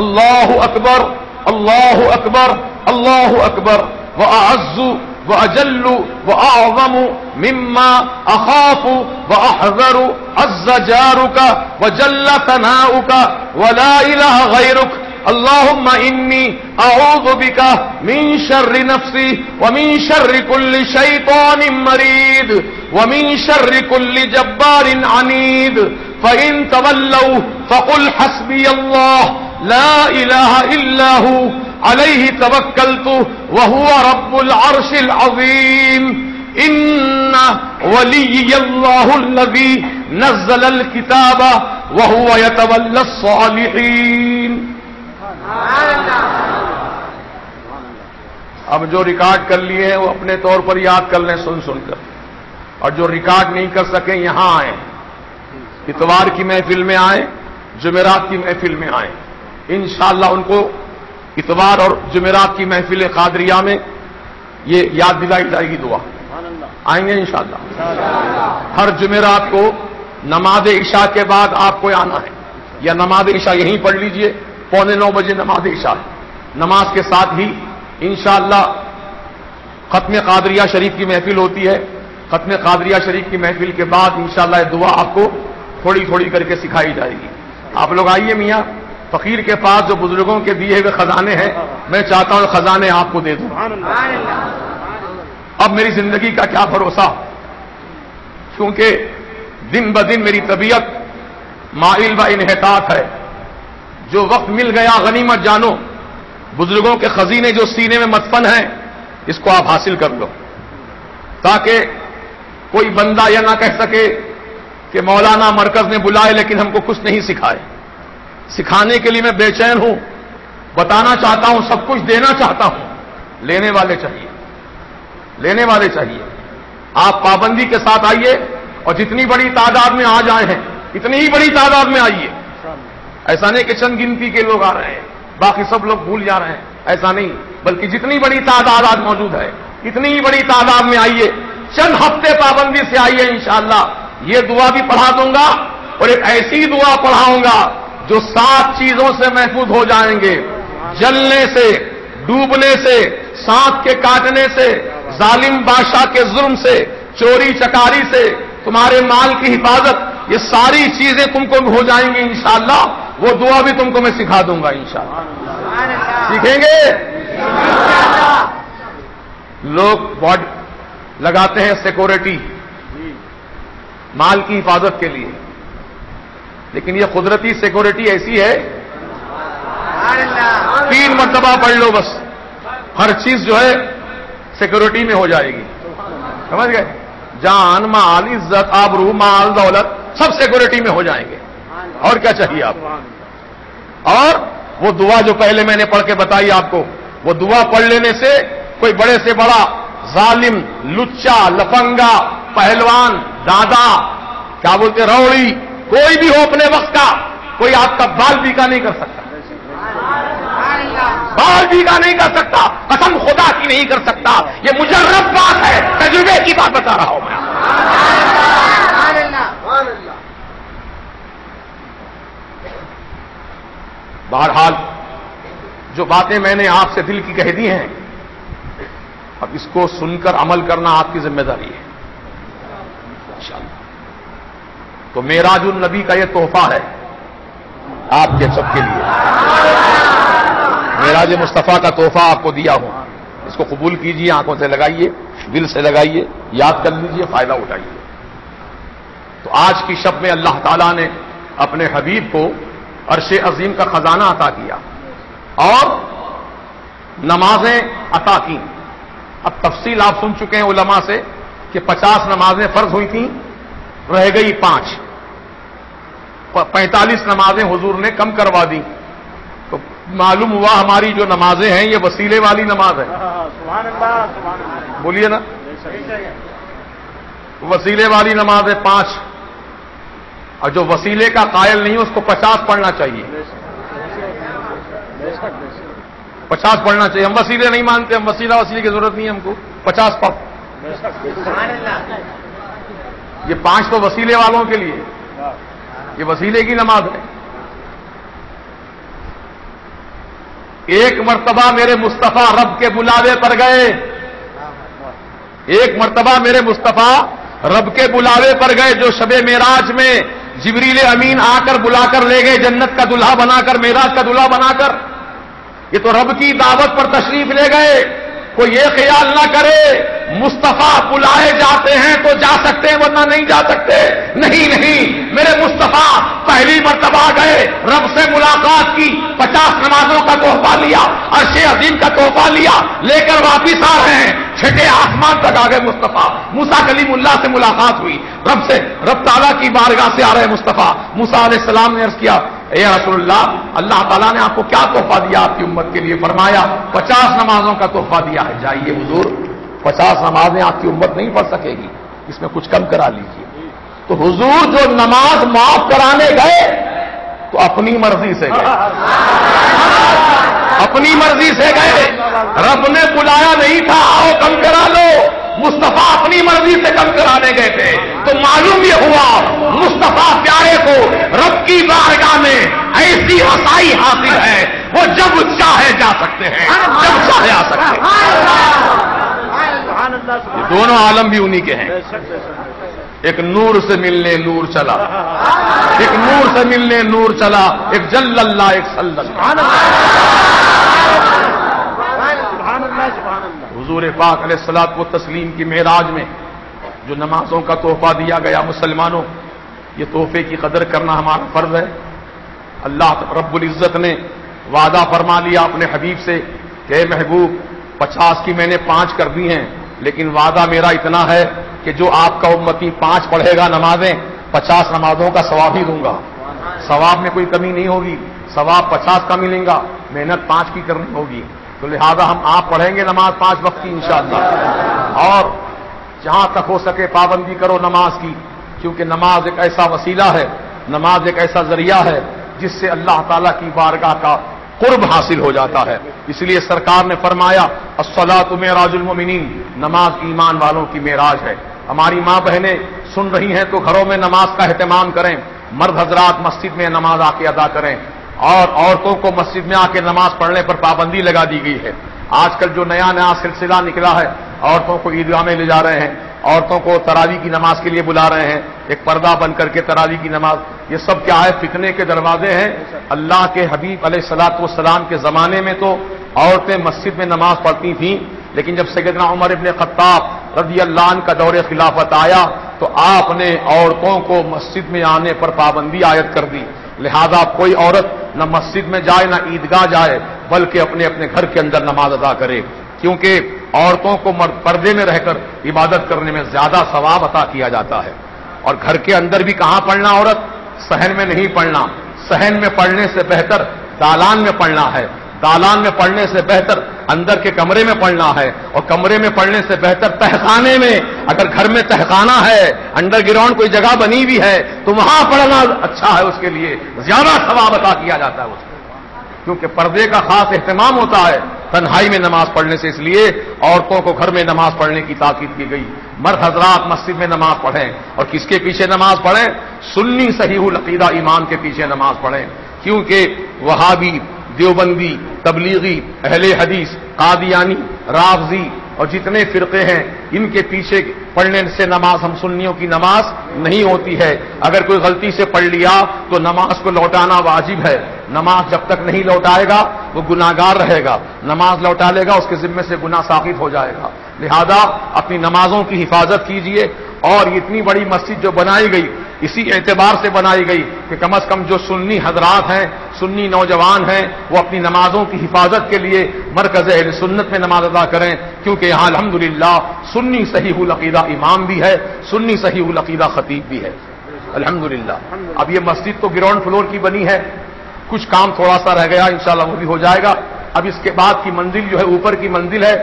اللہ اکبر اللہ اکبر اللہ اکبر واعز واجل واعظم مما اخاف واحذر عز جارك وجل ثناؤك ولا اله غيرك اللهم انی اعوذ بک من شر نفسی ومن شر کل شیطان مرید ومن شر کل جبار عنید فإن تولوا فقل حسبی اللہ لا الہ الا هو علیہ توکلت وهو رب العرش العظیم ان ولی اللہ الذی نزل الکتاب وهو یتولی الصالحین۔ اب جو ریکارڈ کر لیے ہیں وہ اپنے طور پر یاد کر لیں سن سن کر، اور جو ریکارڈ نہیں کر سکیں یہاں آئیں، اتوار کی محفل میں آئیں، جمعرات کی محفل میں آئیں، انشاءاللہ ان کو اتوار اور جمعرات کی محفل قادریہ میں یہ یاد دلائی جائے گی دعا۔ آئیں گے انشاءاللہ۔ ہر جمعرات کو نماز عشاء کے بعد آپ کو آنا ہے، یا نماز عشاء یہیں پڑھ لیجئے، 8:45 بجے نماز عشاء، نماز کے ساتھ ہی انشاءاللہ ختم قادریہ شریف کی محفل ہوتی ہے۔ ختم قادریہ شریف کی محفل کے بعد انشاءاللہ یہ دعا آپ کو تھوڑی تھوڑی کر کے سکھائی جائے گی۔ آپ لوگ آئیے میاں، فقیر کے پاس جو بزرگوں کے دیے ہوئے خزانے ہیں، میں چاہتا ہوں خزانے آپ کو دے دوں۔ اب میری زندگی کا کیا بھروسہ، کیونکہ دن بدن میری طبیعت مائل و انحطاط ہے۔ جو وقت مل گیا غنیمت جانو، بزرگوں کے خزینے جو سینے میں مدفن ہیں اس کو آپ حاصل کر لو، تاکہ کوئی بندہ یہ نہ کہہ سکے کہ مولانا مرکز نے بلائے لیکن ہم کو کچھ نہیں سکھائے۔ سکھانے کے لیے میں بے چین ہوں، بتانا چاہتا ہوں، سب کچھ دینا چاہتا ہوں، لینے والے چاہیے، لینے والے چاہیے۔ آپ پابندی کے ساتھ آئیے، اور جتنی بڑی تعداد میں آج آئے ہیں اتنی ہی بڑی تعداد میں آئیے۔ ایسا نہیں کہ چند گنتی کے لوگ آ رہے ہیں باقی سب لوگ بھول جا رہے ہیں، ایسا نہیں، بلکہ جتنی بڑی تعداد آج موجود ہے اتنی ہی بڑی تعداد میں آئیے۔ چند ہفتے پابندی سے آئیے، انشاءاللہ یہ دعا بھی پڑھا دوں گا، اور ایک ایسی دعا پڑھاؤں گا جو 7 چیزوں سے محفوظ ہو جائیں گے: جلنے سے، ڈوبنے سے، سانپ کے کاٹنے سے، ظالم بادشاہ کے ظلم سے، چوری چکاری سے، تمہارے مال کی حفاظت، یہ ساری چیزیں تم کو ہو جائیں گی انشاءاللہ۔ وہ دعا بھی تم کو میں سکھا دوں گا انشاءاللہ۔ سیکھیں گے؟ لوگ بارڈ لگاتے ہیں سیکورٹی مال کی حفاظت کے لیے، لیکن یہ قدرتی سیکورٹی ایسی ہے 3 مرتبہ پڑھ لو بس، ہر چیز جو ہے سیکورٹی میں ہو جائے گی، سمجھ گئے؟ جان، مال، عزت، آبرو، مال، دولت سب سیکورٹی میں ہو جائیں گے، اور کیا چاہیے آپ؟ اور وہ دعا جو پہلے میں نے پڑھ کے بتائی آپ کو، وہ دعا پڑھ لینے سے کوئی بڑے سے بڑا ظالم، لچا، لفنگا، پہلوان، دادا، کیا بولتے، روڑی، کوئی بھی ہو اپنے وقت کا، کوئی آپ کا بال بیکا نہیں کر سکتا، بال بیکا نہیں کر سکتا، قسم خدا کی نہیں کر سکتا، یہ مجرب بات ہے، تجربے کی بات بتا رہا ہوں میں۔ بہرحال جو باتیں میں نے آپ سے دل کی کہہ دی ہیں، اب اس کو سن کر عمل کرنا آپ کی ذمہ داری ہے انشاءاللہ۔ تو معراج النبی کا یہ تحفہ ہے آپ کے سب کے لیے، معراج مصطفیٰ کا تحفہ آپ کو دیا ہوں، اس کو قبول کیجیے، آنکھوں سے لگائیے، دل سے لگائیے، یاد کر لیجیے، فائدہ اٹھائیے۔ تو آج کی شب میں اللہ تعالیٰ نے اپنے حبیب کو عرش عظیم کا خزانہ عطا کیا اور نمازیں عطا کی۔ اب تفصیل آپ سن چکے ہیں علماء سے کہ 50 نمازیں فرض ہوئی تھیں، رہ گئی 5، 45 نمازیں حضور نے کم کروا دی۔ تو معلوم ہوا ہماری جو نمازیں ہیں یہ وسیلے والی نماز ہے۔ سبحان اللہ سبحان اللہ، بولیے نا، وسیلے والی نماز ہے 5، اور جو وسیلے کا قائل نہیں ہے اس کو 50 پڑھنا چاہیے، 50 پڑھنا چاہیے۔ ہم وسیلے نہیں مانتے، ہم وسیلے کی ضرورت نہیں ہے ہم کو، 50 پڑھ۔ یہ 5 تو وسیلے والوں کے لیے، یہ وسیلے کی نماز ہے۔ ایک مرتبہ میرے مصطفیٰ رب کے بلاوے پر گئے، ایک مرتبہ میرے مصطفیٰ رب کے بلاوے پر گئے، جو شب معراج میں جبریل امین آ کر بلا کر لے گئے جنت کا دلہا بنا کر، معراج کا دلہا بنا کر۔ یہ تو رب کی دعوت پر تشریف لے گئے۔ کوئی یہ خیال نہ کرے مصطفیٰ بلائے جاتے ہیں تو جا سکتے ہیں ورنہ نہیں جا سکتے، نہیں نہیں، میرے مصطفیٰ پہلی مرتبہ گئے، رب سے ملاقات کی، 50 نمازوں کا تحفہ لیا، عرش عظیم کا تحفہ لیا، لے کر واپس آ رہے ہیں، چھٹے آسمان تک آ گئے مصطفیٰ۔ موسیٰ کلیم اللہ سے ملاقات ہوئی، رب تعالیٰ کی بارگاہ سے آ رہے مصطفیٰ۔ موسیٰ علیہ السلام نے عرض کیا، اے رسول اللہ، اللہ تعالیٰ نے آپ کو کیا تحفہ دیا آپ کی امت کے لیے؟ فرمایا 50 نمازوں کا تحفہ دیا ہے۔ جائیے حضور، 50 نمازیں آپ کی امت نہیں پڑھ سکے گی، اس میں کچھ کم کرا لیجیے۔ تو حضور جو نماز معاف کرانے گئے تو اپنی مرضی سے گئے، اپنی مرضی سے گئے، رب نے بلایا نہیں تھا آؤ کم کرا لو، مصطفیٰ اپنی مرضی سے کم کرانے گئے تھے۔ تو معلوم یہ ہوا مصطفیٰ پیارے کو رب کی بارگاہ میں ایسی رسائی حاصل ہے، وہ جب چاہے جا سکتے ہیں، جب چاہے آ سکتے ہیں۔ یہ دونوں عالم بھی انہی کے ہیں۔ ایک نور سے ملنے نور چلا، ایک نور سے ملنے نور چلا، ایک جل اللہ ایک صلی اللہ۔ حضور پاک علیہ الصلوۃ والتسلیم کی معراج میں جو نمازوں کا تحفہ دیا گیا، مسلمانوں یہ تحفے کی قدر کرنا ہمارا فرض ہے۔ اللہ رب العزت نے وعدہ فرما لیا اپنے حبیب سے کہ اے محبوب 50 کی میں نے 5 کر دی ہیں، لیکن وعدہ میرا اتنا ہے کہ جو آپ کا امتی 5 پڑھے گا نمازیں، 50 نمازوں کا ثواب ہی دوں گا، ثواب میں کوئی کمی نہیں ہوگی، ثواب 50 کا ملیں گا، محنت 5 کی کرنی ہوگی۔ تو لہذا ہم آپ پڑھیں گے نماز 5 وقت کی انشاءاللہ، اور جہاں تک ہو سکے پابندی کرو نماز کی، کیونکہ نماز ایک ایسا وسیلہ ہے، نماز ایک ایسا ذریعہ ہے جس سے اللہ تعالیٰ کی بارگاہ کا قرب حاصل ہو جاتا ہے۔ اس لیے سرکار نے فرمایا الصلاۃ معراج المؤمنین، نماز ایمان والوں کی معراج ہے۔ ہماری ماں بہنیں سن رہی ہیں تو گھروں میں نماز کا اہتمام کریں، مرد حضرات مسجد میں نماز آ کے ادا کریں، اور عورتوں کو مسجد میں آ کے نماز پڑھنے پر پابندی لگا دی گئی ہے۔ آج کل جو نیا سلسلہ نکلا ہے، عورتوں کو عیدگاہ میں لے جا رہے ہیں، عورتوں کو تراویح کی نماز کے لیے بلا رہے ہیں، ایک پردہ بن کر کے تراویح کی نماز، یہ سب کیا ہے؟ فتنے کے دروازے ہیں۔ اللہ کے حبیب علیہ الصلوۃ والسلام کے زمانے میں تو عورتیں مسجد میں نماز پڑھتی تھیں، لیکن جب سیدنا عمر ابن خطاب رضی اللہ عنہ کا دور خلافت آیا تو آپ نے عورتوں کو مسجد میں آنے پر پابندی عائد کر دی۔ لہذا کوئی عورت نہ مسجد میں جائے نہ عیدگاہ جائے، بلکہ اپنے اپنے گھر کے اندر نماز ادا کرے، کیونکہ عورتوں کو پردے میں رہ کر عبادت کرنے میں زیادہ ثواب عطا کیا جاتا ہے۔ اور گھر کے اندر بھی کہاں پڑھنا عورت؟ صحن میں نہیں پڑھنا، صحن میں پڑھنے سے بہتر دالان میں پڑھنا ہے، دالان میں پڑھنے سے بہتر اندر کے کمرے میں پڑھنا ہے، اور کمرے میں پڑھنے سے بہتر تہخانے میں، اگر گھر میں تہخانہ ہے، انڈر گراؤنڈ کوئی جگہ بنی ہوئی ہے تو وہاں پڑھنا اچھا ہے، اس کے لیے زیادہ ثواب عطا کیا جاتا ہے اس کو، کیونکہ پردے کا خاص اہتمام ہوتا ہے تنہائی میں نماز پڑھنے سے۔ اس لیے عورتوں کو گھر میں نماز پڑھنے کی تاکید کی گئی۔ مرد حضرات مسجد میں نماز پڑھیں، اور کس کے پیچھے نماز پڑھیں؟ سنی صحیح العقیدہ امام کے پیچھے نماز پڑھیں، کیونکہ وہابی، دیوبندی، تبلیغی، اہل حدیث، قادیانی، رافضی اور جتنے فرقے ہیں ان کے پیچھے پڑھنے سے نماز ہم سنیوں کی نماز نہیں ہوتی ہے۔ اگر کوئی غلطی سے پڑھ لیا تو نماز کو لوٹانا واجب ہے، نماز جب تک نہیں لوٹائے گا وہ گناہگار رہے گا. نماز لوٹا لے گا, اس کے ذمے سے گناہ ساقط ہو جائے گا. لہذا اپنی نمازوں کی حفاظت کیجیے. اور اتنی بڑی مسجد جو بنائی گئی اسی اعتبار سے بنائی گئی کہ کم از کم جو سنی حضرات ہیں, سنی نوجوان ہیں, وہ اپنی نمازوں کی حفاظت کے لیے مرکز اہل سنت میں نماز ادا کریں, کیونکہ یہاں الحمدللہ سنی صحیح العقیدہ امام بھی ہے, سنی صحیح العقیدہ خطیب بھی ہے الحمدللہ. اب یہ مسجد تو گراؤنڈ فلور کی بنی ہے, کچھ کام تھوڑا سا رہ گیا, انشاءاللہ وہ بھی ہو جائے گا. اب اس کے بعد کی منزل جو ہے اوپر کی منزل ہے,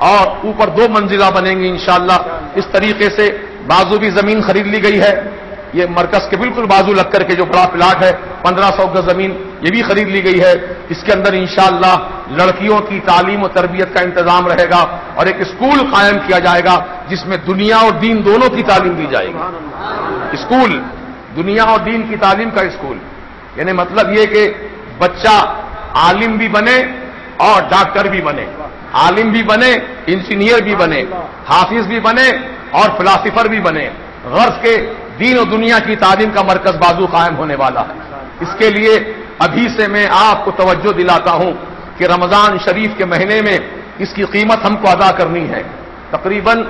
اور اوپر 2 منزلہ بنیں گی انشاءاللہ. اس طریقے سے بازو بھی زمین خرید لی گئی ہے, یہ مرکز کے بالکل بازو لگ کر کے جو بڑا پلاٹ ہے 1500 گز زمین یہ بھی خرید لی گئی ہے. اس کے اندر انشاءاللہ لڑکیوں کی تعلیم و تربیت کا انتظام رہے گا, اور ایک اسکول قائم کیا جائے گا جس میں دنیا اور دین دونوں کی تعلیم دی جائے گی. اسکول, دنیا اور دین کی تعلیم کا اسکول, یعنی مطلب یہ کہ بچہ عالم بھی بنے اور ڈاکٹر بھی بنے, عالم بھی بنے, انجینئر بھی بنے, حافظ بھی بنے اور فلاسفر بھی بنے. غرض کے دین و دنیا کی تعلیم کا مرکز بازو قائم ہونے والا ہے. اس کے لیے ابھی سے میں آپ کو توجہ دلاتا ہوں کہ رمضان شریف کے مہینے میں اس کی قیمت ہم کو ادا کرنی ہے. تقریباً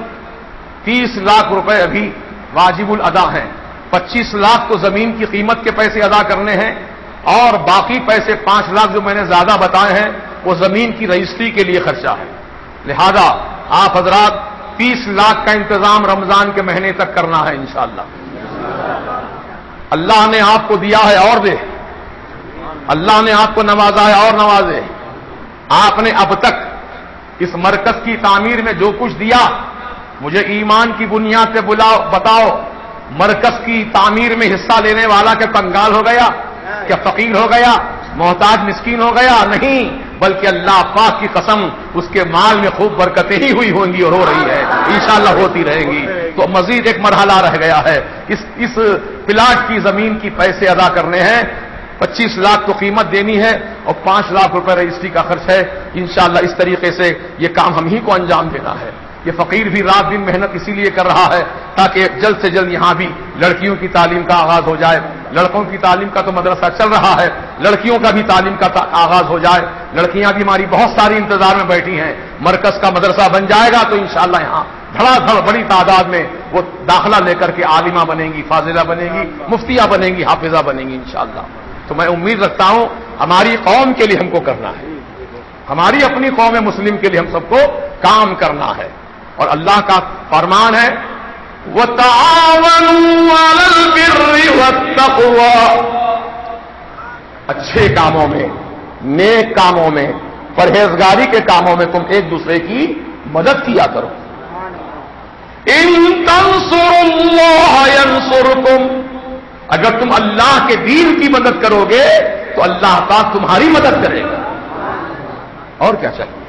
30 لاکھ روپے ابھی واجب الادا ہیں, 25 لاکھ تو زمین کی قیمت کے پیسے ادا کرنے ہیں, اور باقی پیسے 5 لاکھ جو میں نے زیادہ بتائے ہیں وہ زمین کی رجسٹری کے لیے خرچہ ہے. لہذا آپ حضرات 30 لاکھ کا انتظام رمضان کے مہینے تک کرنا ہے انشاءاللہ. اللہ نے آپ کو دیا ہے اور دے, اللہ نے آپ کو نوازا ہے اور نوازے. آپ نے اب تک اس مرکز کی تعمیر میں جو کچھ دیا, مجھے ایمان کی بنیاد پہ بتاؤ, مرکز کی تعمیر میں حصہ لینے والا کیا کنگال ہو گیا, کیا فقیر ہو گیا, محتاج مسکین ہو گیا؟ نہیں, بلکہ اللہ پاک کی قسم اس کے مال میں خوب برکتیں ہی ہوئی ہوں گی اور ہو رہی ہے, انشاءاللہ ہوتی رہیں گی. تو مزید ایک مرحلہ رہ گیا ہے, اس پلاٹ کی زمین کی پیسے ادا کرنے ہیں. 25 لاکھ تو قیمت دینی ہے اور 5 لاکھ روپے رجسٹری کا خرچ ہے. انشاءاللہ اس طریقے سے یہ کام ہم ہی کو انجام دینا ہے. یہ فقیر بھی رات دن محنت اسی لیے کر رہا ہے تاکہ جلد سے جلد یہاں بھی لڑکیوں کی تعلیم کا آغاز ہو جائے. لڑکوں کی تعلیم کا تو مدرسہ چل رہا ہے, لڑکیوں کا بھی تعلیم کا آغاز ہو جائے. لڑکیاں بھی ہماری بہت ساری انتظار میں بیٹھی ہیں. مرکز کا مدرسہ بن جائے گا تو انشاءاللہ یہاں دھڑا دھڑ بڑی تعداد میں وہ داخلہ لے کر کے عالمہ بنیں گی, فاضلہ بنیں گی, مفتیہ بنیں گی, حافظہ بنیں گی انشاءاللہ. تو میں امید رکھتا ہوں ہماری قوم کے لیے ہم کو کرنا ہے, ہماری اپنی قوم مسلم کے لیے ہم سب کو کام کرنا ہے. اور اللہ کا فرمان ہے وَتَعَاوَنُوا عَلَى الْبِرِّ وَالتَّقْوَى, اچھے کاموں میں, نیک کاموں میں, پرہیزگاری کے کاموں میں تم ایک دوسرے کی مدد کیا کرو. إِن تَنصُرُوا اللَّهَ يَنصُرْكُمْ, اگر تم اللہ کے دین کی مدد کرو گے تو اللہ پاک تمہاری مدد کرے گا. اور کیا چاہیے؟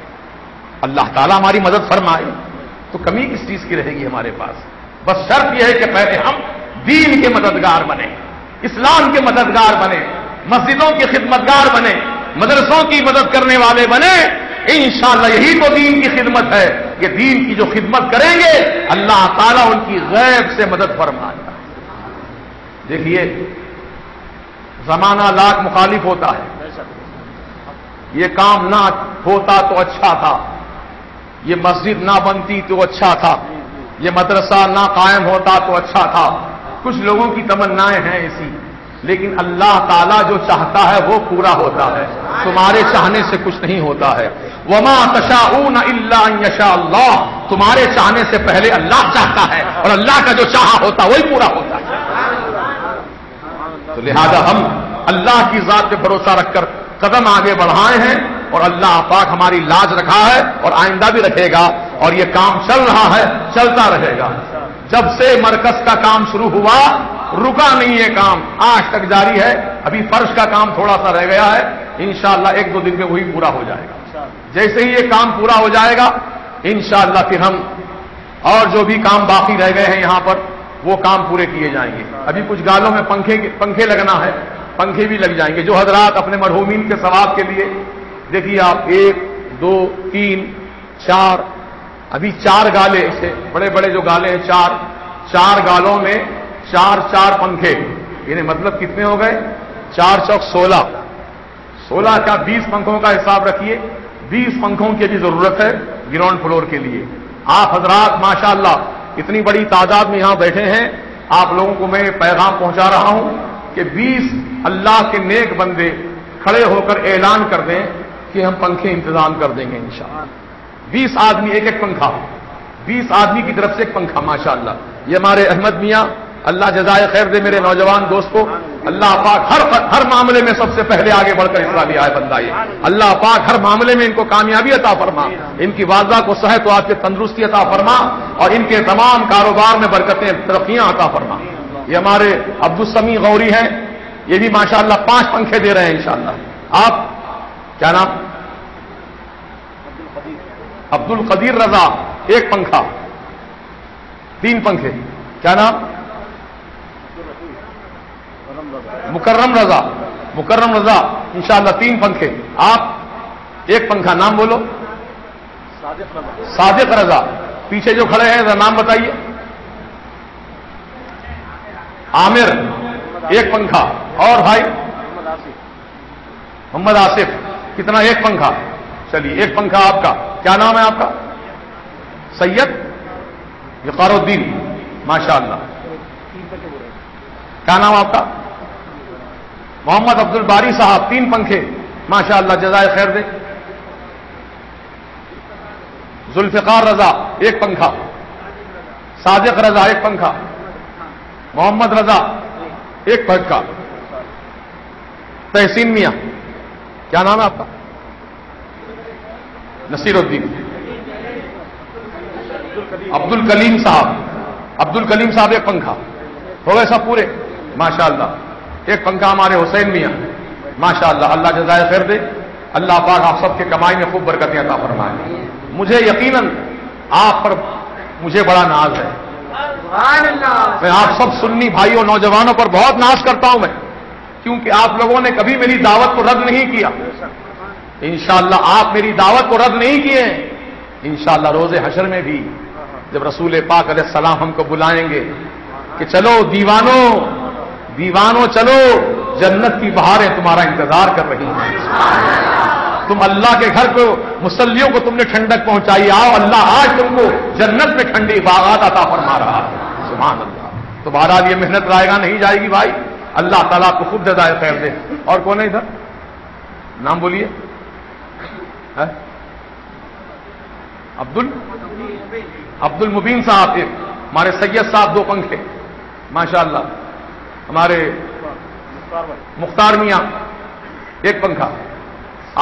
اللہ تعالیٰ ہماری مدد فرمائے تو کمی کس چیز کی رہے گی ہمارے پاس. بس شرط یہ ہے کہ پہلے ہم دین کے مددگار بنے, اسلام کے مددگار بنے, مسجدوں کے خدمتگار بنے, مدرسوں کی مدد کرنے والے بنے. انشاءاللہ یہی تو دین کی خدمت ہے کہ دین کی جو خدمت کریں گے اللہ تعالیٰ ان کی غیب سے مدد فرمائے گا. دیکھیے زمانہ لاکھ مخالف ہوتا ہے, یہ کام نہ ہوتا تو اچھا تھا, یہ مسجد نہ بنتی تو اچھا تھا, یہ مدرسہ نہ قائم ہوتا تو اچھا تھا. کچھ لوگوں کی تمنائیں ہیں ایسی, لیکن اللہ تعالیٰ جو چاہتا ہے وہ پورا ہوتا ہے, تمہارے چاہنے سے کچھ نہیں ہوتا ہے. وما تشاءون الا ان یشاء اللہ, تمہارے چاہنے سے پہلے اللہ چاہتا ہے اور اللہ کا جو چاہا ہوتا وہی پورا ہوتا ہے. تو لہذا ہم اللہ کی ذات پہ بھروسہ رکھ کر قدم آگے بڑھائے ہیں, اور اللہ پاک ہماری لاج رکھا ہے اور آئندہ بھی رکھے گا. اور یہ کام چل رہا ہے, چلتا رہے گا. جب سے مرکز کا کام شروع ہوا رکا نہیں ہے کام, آج تک جاری ہے. ابھی فرش کا کام تھوڑا سا رہ گیا ہے, انشاءاللہ 1-2 دن میں وہی پورا ہو جائے گا. جیسے ہی یہ کام پورا ہو جائے گا انشاءاللہ پھر ہم اور جو بھی کام باقی رہ گئے ہیں یہاں پر وہ کام پورے کیے جائیں گے. ابھی کچھ گالوں میں پنکھے لگنا ہے, پنکھے بھی لگ جائیں گے. جو حضرات اپنے مرحومین کے ثواب کے لیے, دیکھیے آپ 1 2 3 4, ابھی 4 گالے ایسے بڑے بڑے جو گالے ہیں 4 گالوں میں 4 پنکھے, یعنی مطلب کتنے ہو گئے 4 چوک 16, 16 کا 20 پنکھوں کا حساب رکھیے. 20 پنکھوں کی بھی ضرورت ہے گراؤنڈ فلور کے لیے. آپ حضرات ماشاءاللہ اتنی بڑی تعداد میں یہاں بیٹھے ہیں. آپ لوگوں کو میں پیغام پہنچا رہا ہوں کہ 20 اللہ کے نیک بندے کھڑے ہو کر اعلان کر دیں کہ ہم پنکھے انتظام کر دیں گے انشاءاللہ. 20 آدمی ایک ایک پنکھا, 20 آدمی کی طرف سے ایک پنکھا ماشاءاللہ. یہ ہمارے احمد میاں, اللہ جزائے خیر دے میرے نوجوان دوستوں. اللہ پاک ہر معاملے میں سب سے پہلے آگے بڑھ کر حصہ لیا ہے بندہ یہ. اللہ پاک ہر معاملے میں ان کو کامیابی عطا فرما, ان کی والدہ کو صحت و عافیت تندرستی عطا فرما, اور ان کے تمام کاروبار میں برکتیں ترقیاں عطا فرما. یہ ہمارے عبدالسمیع غوری ہیں, یہ بھی ماشاءاللہ 5 پنکھے دے رہے ہیں انشاءاللہ. آپ کیا نام؟ عبد القدیر رضا, 1 پنکھا. 3 پنکھے. کیا نام؟ مکرم رضا. مکرم رضا انشاءاللہ 3 پنکھے. آپ 1 پنکھا. نام بولو. صادق رضا. پیچھے جو کھڑے ہیں ذرا نام بتائیے. عامر 1 پنکھا. اور بھائی محمد آصف کتنا؟ 1 پنکھا. چلیے 1 پنکھا آپ کا. کیا نام ہے آپ کا؟ سید وقار الدین ماشاءاللہ. کیا نام آپ کا؟ محمد عبد الباری صاحب 3 پنکھے ماشاءاللہ جزائے خیر دے. ذوالفقار رضا 1 پنکھا. صادق رضا 1 پنکھا. محمد رضا 1 پنکھا. تحسین میاں کیا نام ہے آپ کا؟ نصیر الدین. عبد الکلیم صاحب. عبد الکلیم صاحب 1 پنکھا. ہو گئے سب پورے ماشاءاللہ. 1 پنکھا ہمارے حسین میاں ماشاءاللہ. اللہ جزائے خیر دے. اللہ پاک آپ سب کے کمائی میں خوب برکتیں عطا فرمائے. مجھے یقیناً آپ پر مجھے بڑا ناز ہے. میں آپ سب سنی بھائیوں نوجوانوں پر بہت ناز کرتا ہوں میں, کیونکہ آپ لوگوں نے کبھی میری دعوت کو رد نہیں کیا. انشاءاللہ آپ میری دعوت کو رد نہیں کیے ہیں. انشاءاللہ روز حشر میں بھی جب رسول پاک علیہ السلام ہم کو بلائیں گے کہ چلو دیوانوں چلو, جنت کی بہاریں تمہارا انتظار کر رہی ہیں. تم اللہ کے گھر کو مسلیوں کو تم نے ٹھنڈک پہنچائی, آؤ اللہ آج تم کو جنت میں ٹھنڈی باغات عطا فرما رہا ہے. سبحان اللہ. تو بہرحال یہ محنت رائے گا نہیں جائے گی بھائی. اللہ تعالیٰ کو خود جزائے خیر دے. اور کون ہے ادھر؟ نام بولیے. عبد المبین صاحب 1. ہمارے سید صاحب 2 پنکھے ماشاءاللہ. ہمارے مختار میاں 1 پنکھا.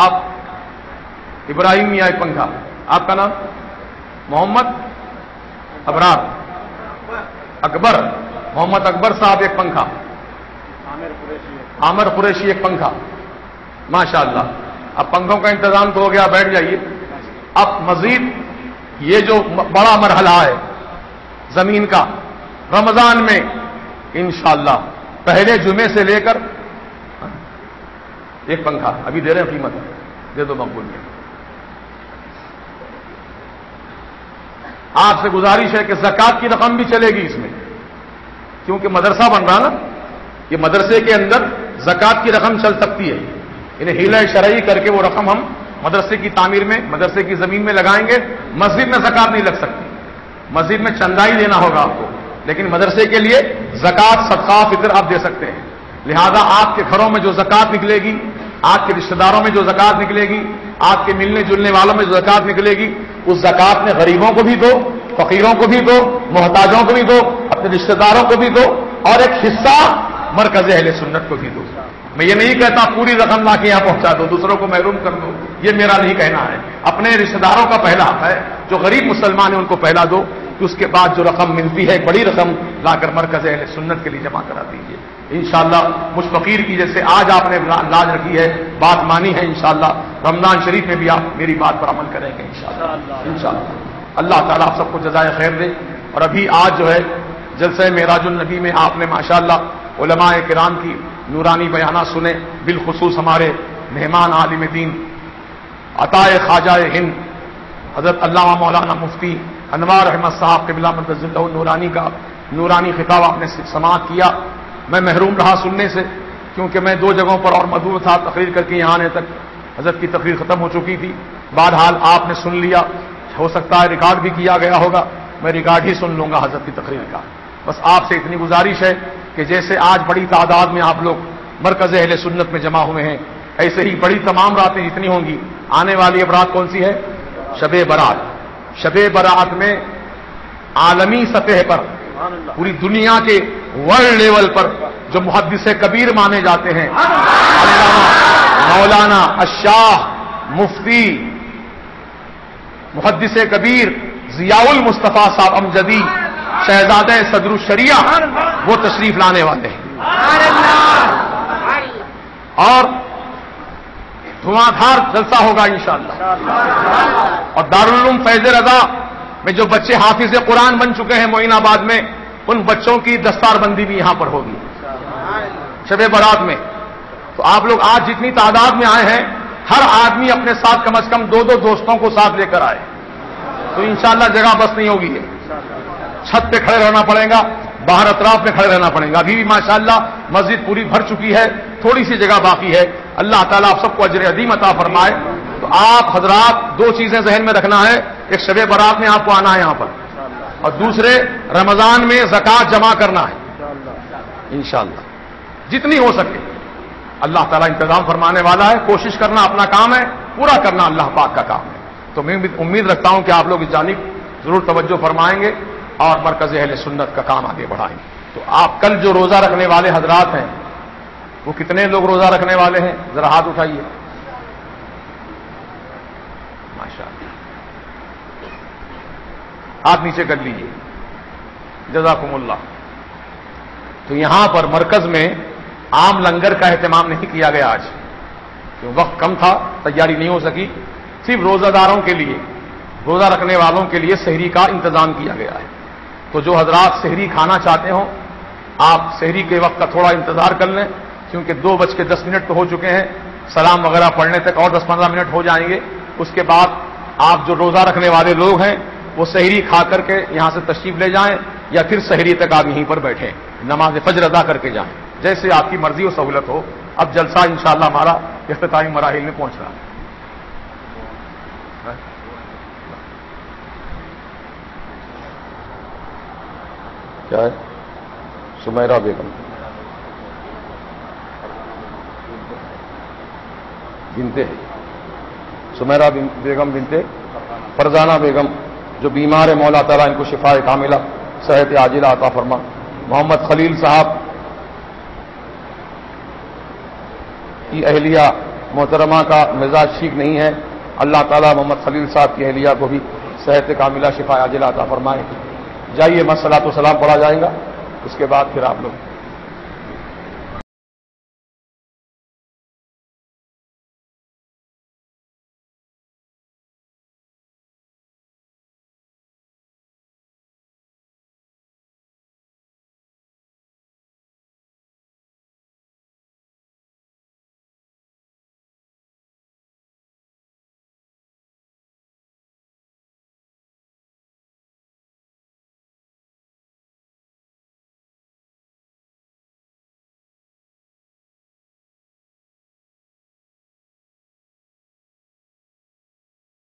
آپ ابراہیم میاں 1 پنکھا. آپ کا نام؟ محمد ابرار اکبر. محمد اکبر صاحب 1 پنکھا. عامر قریشی 1 پنکھا ماشاءاللہ. اب پنکھوں کا انتظام تو ہو گیا, بیٹھ جائیے. اب مزید یہ جو بڑا مرحلہ ہے زمین کا, رمضان میں انشاءاللہ پہلے جمعے سے لے کر 1 پنکھا ابھی دے رہے ہیں, قیمت دے دو مقبول میں. آپ سے گزارش ہے کہ زکات کی رقم بھی چلے گی اس میں, کیونکہ مدرسہ بن رہا نا. یہ مدرسے کے اندر زکات کی رقم چل سکتی ہے. انہیں ہیلہ شرعی کر کے وہ رقم ہم مدرسے کی تعمیر میں, مدرسے کی زمین میں لگائیں گے. مسجد میں زکات نہیں لگ سکتی, مسجد میں چندہ ہی دینا ہوگا آپ کو, لیکن مدرسے کے لیے زکات صدقہ فطر آپ دے سکتے ہیں. لہذا آپ کے گھروں میں جو زکات نکلے گی, آپ کے رشتہ داروں میں جو زکات نکلے گی, آپ کے ملنے جلنے والوں میں جو زکات نکلے گی, اس زکات میں غریبوں کو بھی دو, فقیروں کو بھی دو, محتاجوں کو بھی دو, اپنے رشتہ داروں کو بھی دو, اور ایک حصہ مرکز اہل سنت کو بھی دو. میں یہ نہیں کہتا پوری رقم لا کے یہاں پہنچا دو, دوسروں کو محروم کر دو, یہ میرا نہیں کہنا ہے. اپنے رشتہ داروں کا پہلا حق ہے, جو غریب مسلمان ہیں ان کو پہلا دو, کہ اس کے بعد جو رقم ملتی ہے ایک بڑی رقم لا کر مرکز اہل سنت کے لیے جمع کرا دیجیے. انشاءاللہ مجھ فقیر کی جیسے آج آپ نے لاج رکھی ہے, بات مانی ہے, انشاءاللہ رمضان شریف میں بھی آپ میری بات پر عمل کریں گے انشاءاللہ. اللہ تعالیٰ آپ سب کو جزائے خیر دے. اور ابھی آج جو ہے جلسہ معراج النبی میں آپ نے ماشاءاللہ علماء کرام کی نورانی بیانات سنے, بالخصوص ہمارے مہمان عالم دین عطائے خواجہ ہند حضرت علامہ مولانا مفتی انوار احمد صاحب قبلہ مدظ اللہ نورانی کا نورانی خطاب آپ نے سماعت کیا. میں محروم رہا سننے سے, کیونکہ میں 2 جگہوں پر اور مدعو تھا تقریر کر کے یہاں آنے تک حضرت کی تقریر ختم ہو چکی تھی. بہرحال آپ نے سن لیا, ہو سکتا ہے ریکارڈ بھی کیا گیا ہوگا, میں ریکارڈ ہی سن لوں گا حضرت کی تقریر کا. بس آپ سے اتنی گزارش ہے کہ جیسے آج بڑی تعداد میں آپ لوگ مرکز اہل سنت میں جمع ہوئے ہیں, ایسے ہی بڑی تمام راتیں جتنی ہوں گی, آنے والی اب رات کون سی ہے؟ شب برات. شب برات میں عالمی سطح پر, پوری دنیا کے ورلڈ لیول پر جو محدث کبیر مانے جاتے ہیں, علامہ مولانا الشاہ مفتی محدث کبیر ضیاء المصطفیٰ صاحب امجدی شہزادہ صدر الشریعہ, وہ تشریف لانے والے ہیں. اور دھواں دھار جلسہ ہوگا انشاءاللہ. اور دارالعلوم فیض رضا میں جو بچے حافظ قرآن بن چکے ہیں معین آباد میں, ان بچوں کی دستار بندی بھی یہاں پر ہوگی شب برات میں. تو آپ لوگ آج جتنی تعداد میں آئے ہیں, ہر آدمی اپنے ساتھ کم از کم 2 دوستوں کو ساتھ لے کر آئے, تو انشاءاللہ جگہ بس نہیں ہوگی. چھت پہ کھڑے رہنا پڑے گا, باہر اطراف میں کھڑے رہنا پڑے گا. ابھی بھی ماشاءاللہ مسجد پوری بھر چکی ہے, تھوڑی سی جگہ باقی ہے. اللہ تعالیٰ آپ سب کو اجر عظیم عطا فرمائے. تو آپ حضرات 2 چیزیں ذہن میں رکھنا ہے, ایک شب برات میں آپ کو آنا ہے یہاں پر, اور دوسرے رمضان میں زکوٰۃ جمع کرنا ہے انشاءاللہ جتنی ہو سکے. اللہ تعالیٰ انتظام فرمانے والا ہے, کوشش کرنا اپنا کام ہے, پورا کرنا اللہ پاک کا کام ہے. تو میں امید رکھتا ہوں کہ آپ لوگ اس جانب ضرور توجہ فرمائیں گے اور مرکز اہل سنت کا کام آگے بڑھائیں گے. تو آپ کل جو روزہ رکھنے والے حضرات ہیں, وہ کتنے لوگ روزہ رکھنے والے ہیں؟ ذرا ہاتھ اٹھائیے. ماشاءاللہ, ہاتھ نیچے کر لیجیے, جزاکم اللہ. تو یہاں پر مرکز میں عام لنگر کا اہتمام نہیں کیا گیا آج, کیونکہ وقت کم تھا, تیاری نہیں ہو سکی. صرف روزہ داروں کے لیے, روزہ رکھنے والوں کے لیے سحری کا انتظام کیا گیا ہے. تو جو حضرات سحری کھانا چاہتے ہوں, آپ سحری کے وقت کا تھوڑا انتظار کر لیں, کیونکہ 2:10 تو ہو چکے ہیں. سلام وغیرہ پڑھنے تک اور 10-15 منٹ ہو جائیں گے. اس کے بعد آپ جو روزہ رکھنے والے لوگ ہیں وہ سحری کھا کر کے یہاں سے تشریف لے جائیں, یا پھر سحری تک آپ یہیں پر بیٹھیں, نماز فجر ادا کر کے جائیں, جیسے آپ کی مرضی و سہولت ہو. اب جلسہ انشاءاللہ ہمارا اختتامی مراحل میں پہنچ رہا ہے. کیا ہے؟ سمیرہ بیگم بنتے سمیرہ بیگم بنتے فرزانہ بیگم جو بیمار ہے, مولا تعالیٰ ان کو شفا کاملہ صحت عاجلہ عطا فرما. محمد خلیل صاحب کی اہلیہ محترمہ کا مزاج ٹھیک نہیں ہے, اللہ تعالیٰ محمد خلیل صاحب کی اہلیہ کو بھی صحت کاملہ شفا عاجلہ عطا فرمائے. جائیے, الصلاۃ والسلام پڑھا جائے گا, اس کے بعد پھر آپ لوگ